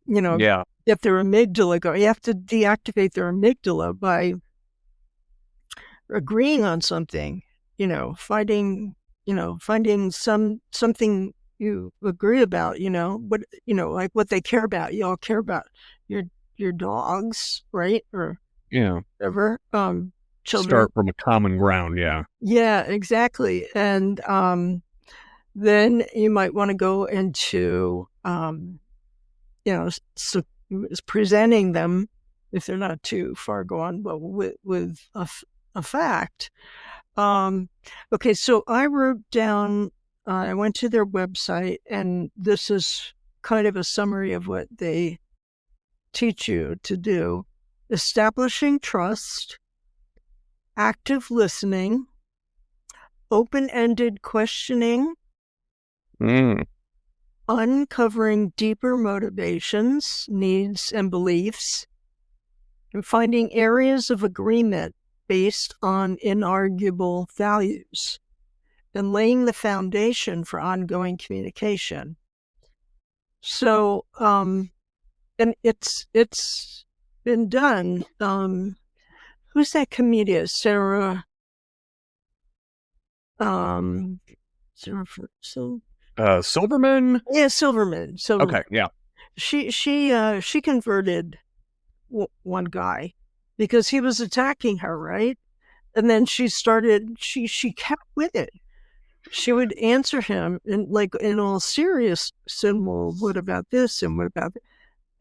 get their amygdala going. You have to deactivate their amygdala by agreeing on something, finding something you agree about, like what they care about. You all care about your dogs, right? Or whatever. Children. Start from a common ground, yeah. Yeah, exactly. And then you might want to go into, presenting them, if they're not too far gone, but with a fact. Okay, so I wrote down, I went to their website, and this is kind of a summary of what they teach you to do. Establishing trust, active listening, open-ended questioning, uncovering deeper motivations, needs, and beliefs, and finding areas of agreement based on inarguable values, and laying the foundation for ongoing communication. So, and it's been done. Who's that comedian? Silverman. Yeah, Silverman. Okay, yeah. She converted one guy because he was attacking her, right? And then she kept with it. She would answer him in all serious, saying, well, what about this and what about that?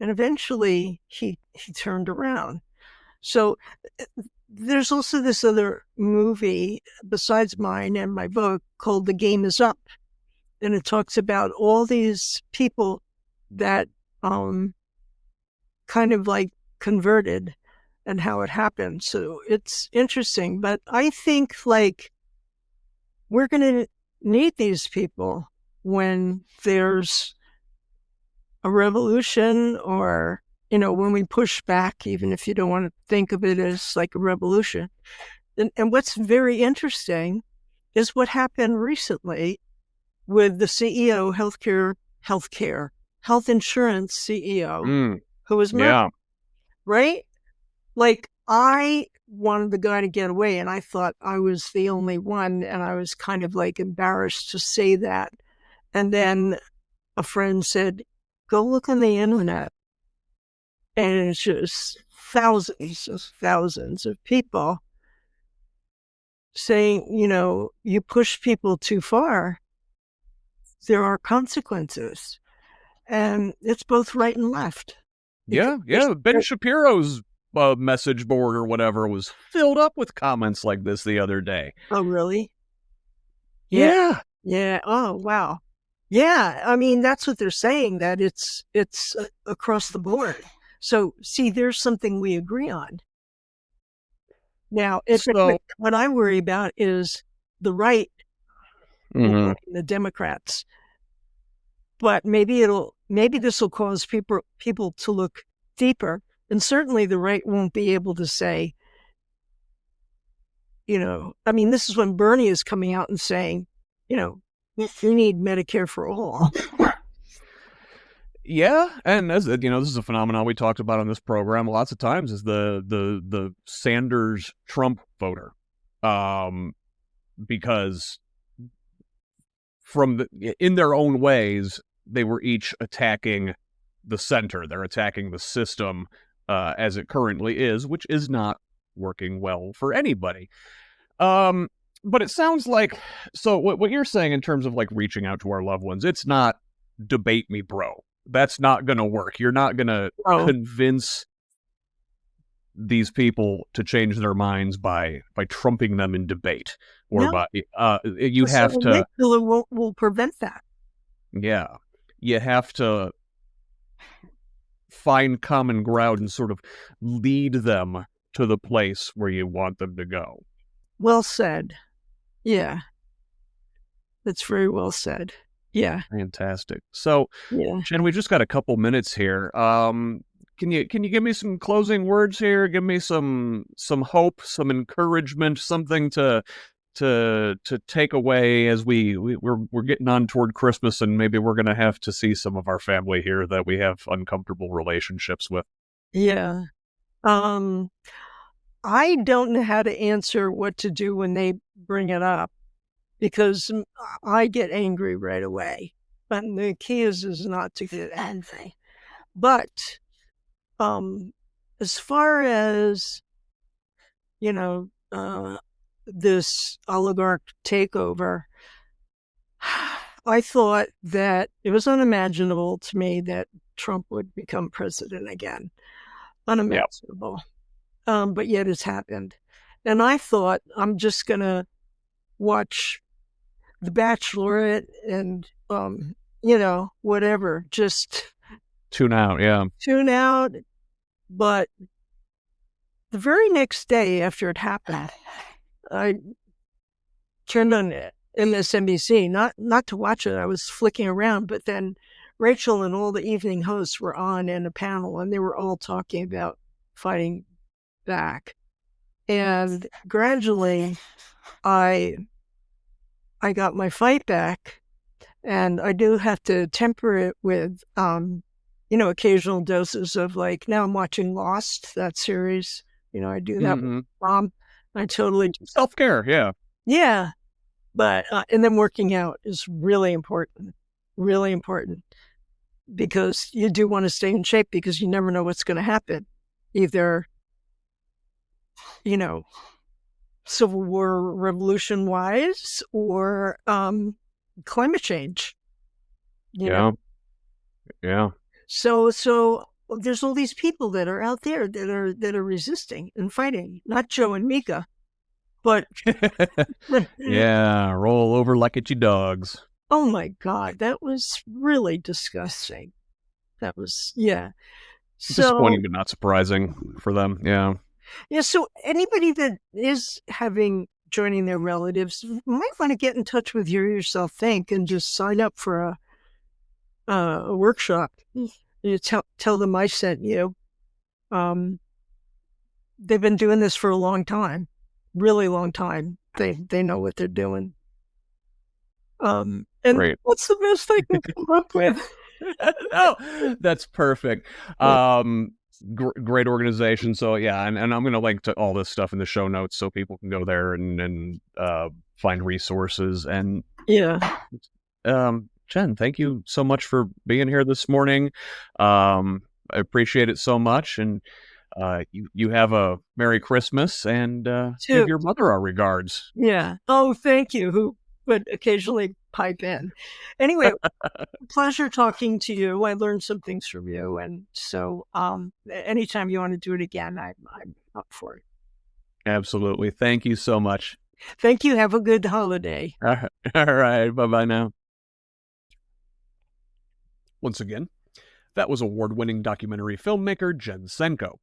And eventually he turned around. So there's also this other movie besides mine and my book called The Game Is Up. And it talks about all these people that kind of like converted and how it happened. So it's interesting. But I think like we're going to need these people when there's a revolution, or, when we push back, even if you don't want to think of it as like a revolution. And what's very interesting is what happened recently with the CEO, health insurance CEO, who was murdered, right? Like, I wanted the guy to get away, and I thought I was the only one, and I was kind of like embarrassed to say that. And then a friend said, go look on the internet. And it's just thousands of people saying, you push people too far, there are consequences. And it's both right and left. Yeah. Ben Shapiro's message board or whatever was filled up with comments like this the other day. Oh, really? Yeah. Oh, wow. Yeah. I mean, that's what they're saying, that it's across the board. So, see, there's something we agree on. Now, what I worry about is the right, the Democrats. But maybe this will cause people to look deeper, and certainly the right won't be able to say, I mean, this is when Bernie is coming out and saying, we need Medicare for all. Yeah, and as this is a phenomenon we talked about on this program lots of times, is the Sanders Trump voter, because in their own ways they were each attacking the center. They're attacking the system as it currently is, which is not working well for anybody. But it sounds like, so what you're saying in terms of like reaching out to our loved ones, it's not debate me, bro. That's not going to work. You're not going to convince these people to change their minds by trumping them in debate, or by you have to. Will prevent that. Yeah, you have to find common ground and sort of lead them to the place where you want them to go. Well said. Yeah, that's very well said. Yeah. Fantastic. So, Jen, we just got a couple minutes here. Can you give me some closing words here? Give me some hope, some encouragement, something to take away as we're getting on toward Christmas, and maybe we're going to have to see some of our family here that we have uncomfortable relationships with. Yeah. I don't know how to answer what to do when they bring it up, because I get angry right away. But the key is not to get angry. But as far as, this oligarch takeover, I thought that it was unimaginable to me that Trump would become president again. Unimaginable. But yet it's happened. And I thought, I'm just going to watch The Bachelorette and, whatever, just tune out. But the very next day after it happened, I turned on MSNBC, not to watch it. I was flicking around, but then Rachel and all the evening hosts were on in a panel, and they were all talking about fighting back. And gradually, I got my fight back, and I do have to temper it with, occasional doses of like, now I'm watching Lost, that series. I do that with Mom. I totally self-care. Yeah. Yeah. But, and then working out is really important, because you do want to stay in shape, because you never know what's going to happen. Either, Civil War revolution wise, or climate change. Yeah. So there's all these people that are out there that are resisting and fighting, not Joe and Mika, but Yeah, roll over like it's your dogs. oh my God, that was really disgusting. That was, yeah. So, Disappointing, but not surprising for them. Yeah. yeah, so anybody that is joining their relatives might want to get in touch with yourself, think, and just sign up for a workshop. You tell them I sent you. They've been doing this for a long time, really long time. They know what they're doing. And Great. what's the best I can come up with? Oh, that's perfect. Great organization. So yeah, and I'm going to link to all this stuff in the show notes so people can go there and find resources. And Yeah. Jen, thank you so much for being here this morning. I appreciate it so much. And you have a Merry Christmas, and give your mother our regards. Yeah. Oh, thank you. Who would occasionally pipe in. Anyway, pleasure talking to you. I learned some things from you. And so anytime you want to do it again, I'm up for it. Absolutely. Thank you so much. Thank you. Have a good holiday. All right. Bye-bye now. Once again, that was award-winning documentary filmmaker Jen Senko.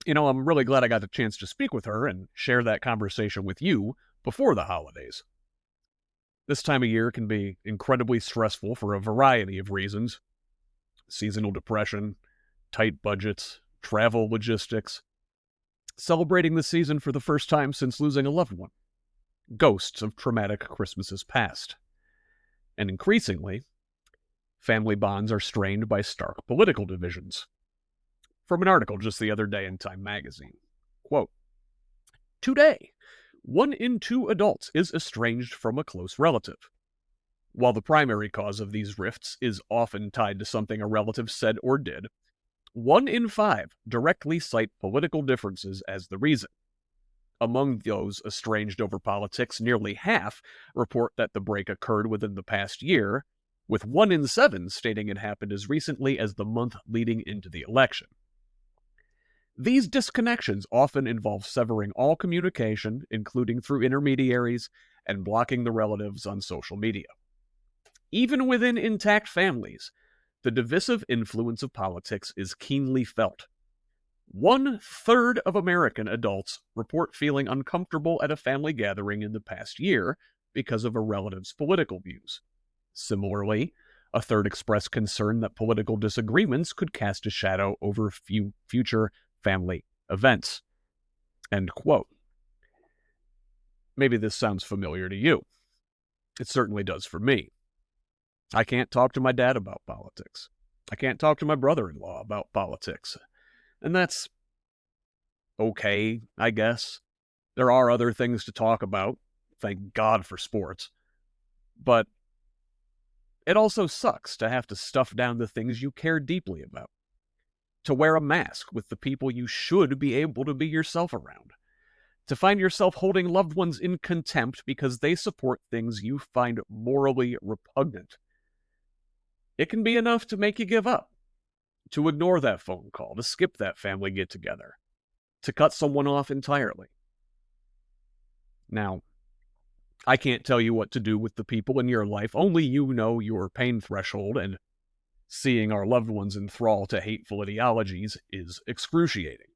You know, I'm really glad I got the chance to speak with her and share that conversation with you before the holidays. This time of year can be incredibly stressful for a variety of reasons. Seasonal depression, tight budgets, travel logistics, celebrating the season for the first time since losing a loved one, ghosts of traumatic Christmases past. And increasingly, family bonds are strained by stark political divisions. From an article just the other day in Time magazine, quote, "Today, 1 in 2 adults is estranged from a close relative. While the primary cause of these rifts is often tied to something a relative said or did, 1 in 5 directly cite political differences as the reason. Among those estranged over politics, nearly half report that the break occurred within the past year, with 1 in 7 stating it happened as recently as the month leading into the election. These disconnections often involve severing all communication, including through intermediaries, and blocking the relatives on social media. Even within intact families, the divisive influence of politics is keenly felt. 1/3 of American adults report feeling uncomfortable at a family gathering in the past year because of a relative's political views. Similarly, a third expressed concern that political disagreements could cast a shadow over future family events." End quote. Maybe this sounds familiar to you. It certainly does for me. I can't talk to my dad about politics. I can't talk to my brother-in-law about politics. And that's okay, I guess. There are other things to talk about. Thank God for sports. But it also sucks to have to stuff down the things you care deeply about. To wear a mask with the people you should be able to be yourself around. To find yourself holding loved ones in contempt because they support things you find morally repugnant. It can be enough to make you give up. To ignore that phone call, to skip that family get-together, to cut someone off entirely. Now, I can't tell you what to do with the people in your life. Only you know your pain threshold, and seeing our loved ones in thrall to hateful ideologies is excruciating.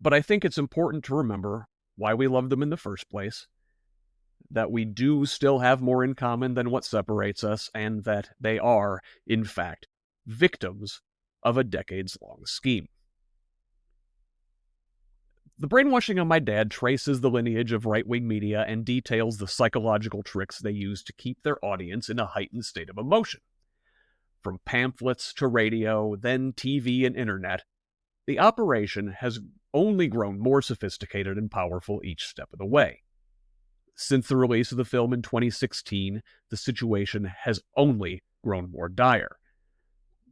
But I think it's important to remember why we love them in the first place, that we do still have more in common than what separates us, and that they are, in fact, victims of a decades-long scheme. The Brainwashing on My Dad traces the lineage of right-wing media and details the psychological tricks they use to keep their audience in a heightened state of emotion. From pamphlets to radio, then TV and internet, the operation has only grown more sophisticated and powerful each step of the way. Since the release of the film in 2016, the situation has only grown more dire.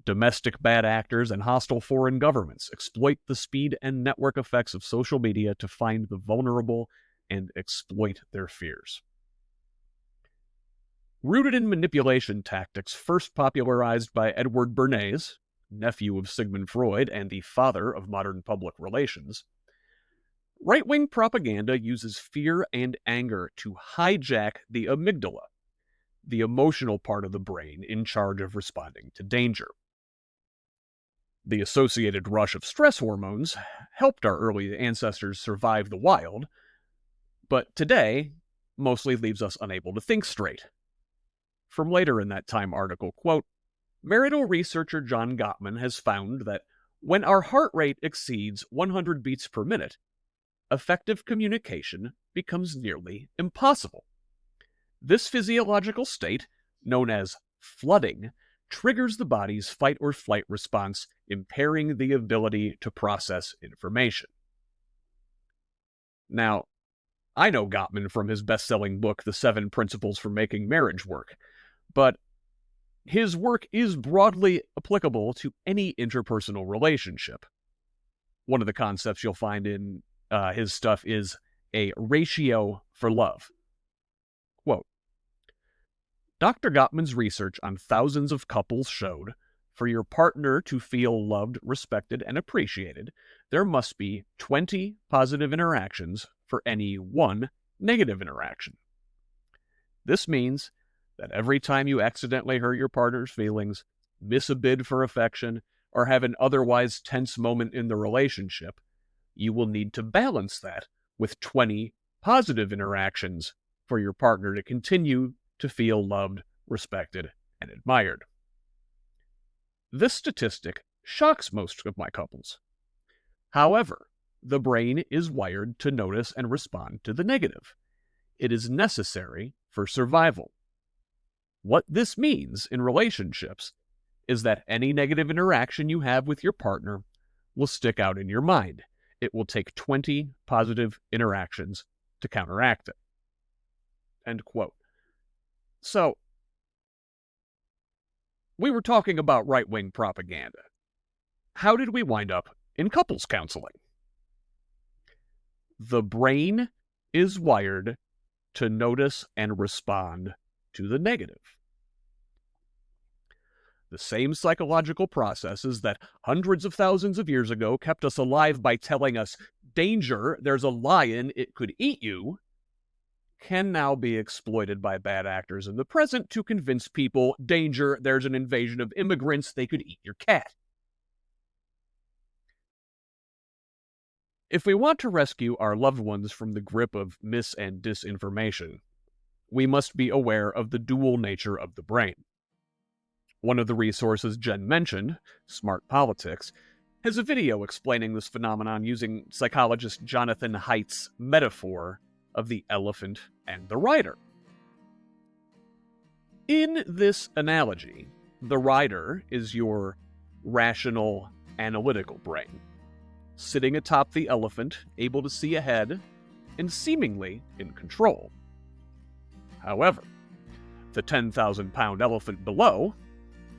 Domestic bad actors and hostile foreign governments exploit the speed and network effects of social media to find the vulnerable and exploit their fears. Rooted in manipulation tactics first popularized by Edward Bernays, nephew of Sigmund Freud and the father of modern public relations, right-wing propaganda uses fear and anger to hijack the amygdala, the emotional part of the brain in charge of responding to danger. The associated rush of stress hormones helped our early ancestors survive the wild, but today mostly leaves us unable to think straight. From later in that Time article, quote, marital researcher John Gottman has found that when our heart rate exceeds 100 beats per minute, effective communication becomes nearly impossible. This physiological state, known as flooding, triggers the body's fight or flight response, impairing the ability to process information. Now, I know Gottman from his best-selling book, The 7 Principles for Making Marriage Work, but his work is broadly applicable to any interpersonal relationship. One of the concepts you'll find in his stuff is a ratio for love. Quote, Dr. Gottman's research on thousands of couples showed, for your partner to feel loved, respected, and appreciated, there must be 20 positive interactions for any 1 negative interaction. This means that every time you accidentally hurt your partner's feelings, miss a bid for affection, or have an otherwise tense moment in the relationship, you will need to balance that with 20 positive interactions for your partner to continue to feel loved, respected, and admired. This statistic shocks most of my couples. However, the brain is wired to notice and respond to the negative. It is necessary for survival. What this means in relationships is that any negative interaction you have with your partner will stick out in your mind. It will take 20 positive interactions to counteract it. End quote. So, we were talking about right-wing propaganda. How did we wind up in couples counseling? The brain is wired to notice and respond to the negative. The same psychological processes that hundreds of thousands of years ago kept us alive by telling us, danger, there's a lion, it could eat you, can now be exploited by bad actors in the present to convince people, danger, there's an invasion of immigrants, they could eat your cat. If we want to rescue our loved ones from the grip of mis- and disinformation, we must be aware of the dual nature of the brain. One of the resources Jen mentioned, Smart Politics, has a video explaining this phenomenon using psychologist Jonathan Haidt's metaphor of the elephant and the rider. In this analogy, the rider is your rational, analytical brain, sitting atop the elephant, able to see ahead, and seemingly in control. However, the 10,000-pound elephant below,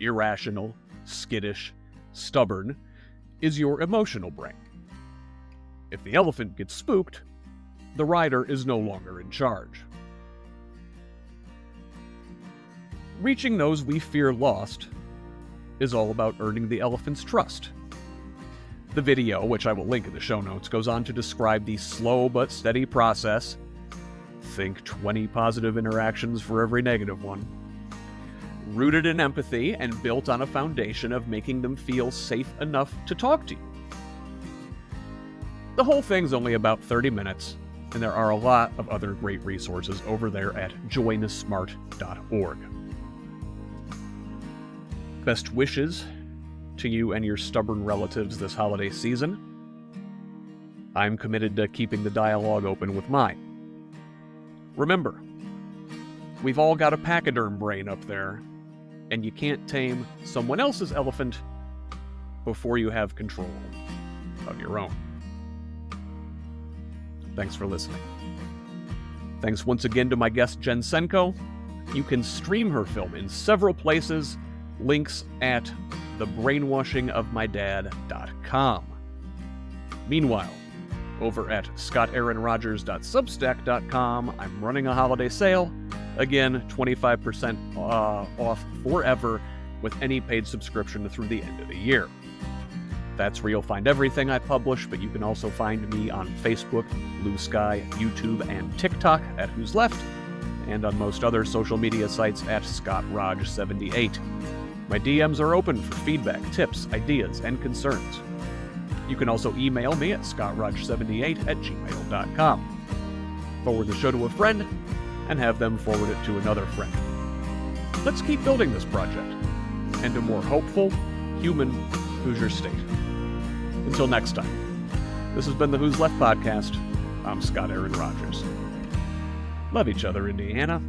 irrational, skittish, stubborn, is your emotional brain. If the elephant gets spooked, the rider is no longer in charge. Reaching those we fear lost is all about earning the elephant's trust. The video, which I will link in the show notes, goes on to describe the slow but steady process. Think 20 positive interactions for every negative one. Rooted in empathy and built on a foundation of making them feel safe enough to talk to you. The whole thing's only about 30 minutes, and there are a lot of other great resources over there at joinsmart.org. Best wishes to you and your stubborn relatives this holiday season. I'm committed to keeping the dialogue open with mine. Remember, we've all got a pachyderm brain up there, and you can't tame someone else's elephant before you have control of your own. Thanks for listening. Thanks once again to my guest, Jen Senko. You can stream her film in several places. Links at thebrainwashingofmydad.com. Meanwhile, over at scottaaronrogers.substack.com, I'm running a holiday sale. Again, 25% off forever with any paid subscription through the end of the year. That's where you'll find everything I publish, but you can also find me on Facebook, Blue Sky, YouTube, and TikTok at Who's Left, and on most other social media sites at ScottRodge78. My DMs are open for feedback, tips, ideas, and concerns. You can also email me at scottrodge78@gmail.com. Forward the show to a friend, and have them forward it to another friend. Let's keep building this project, and a more hopeful, human Hoosier state. Until next time, this has been the Who's Left podcast. I'm Scott Aaron Rogers. Love each other, Indiana.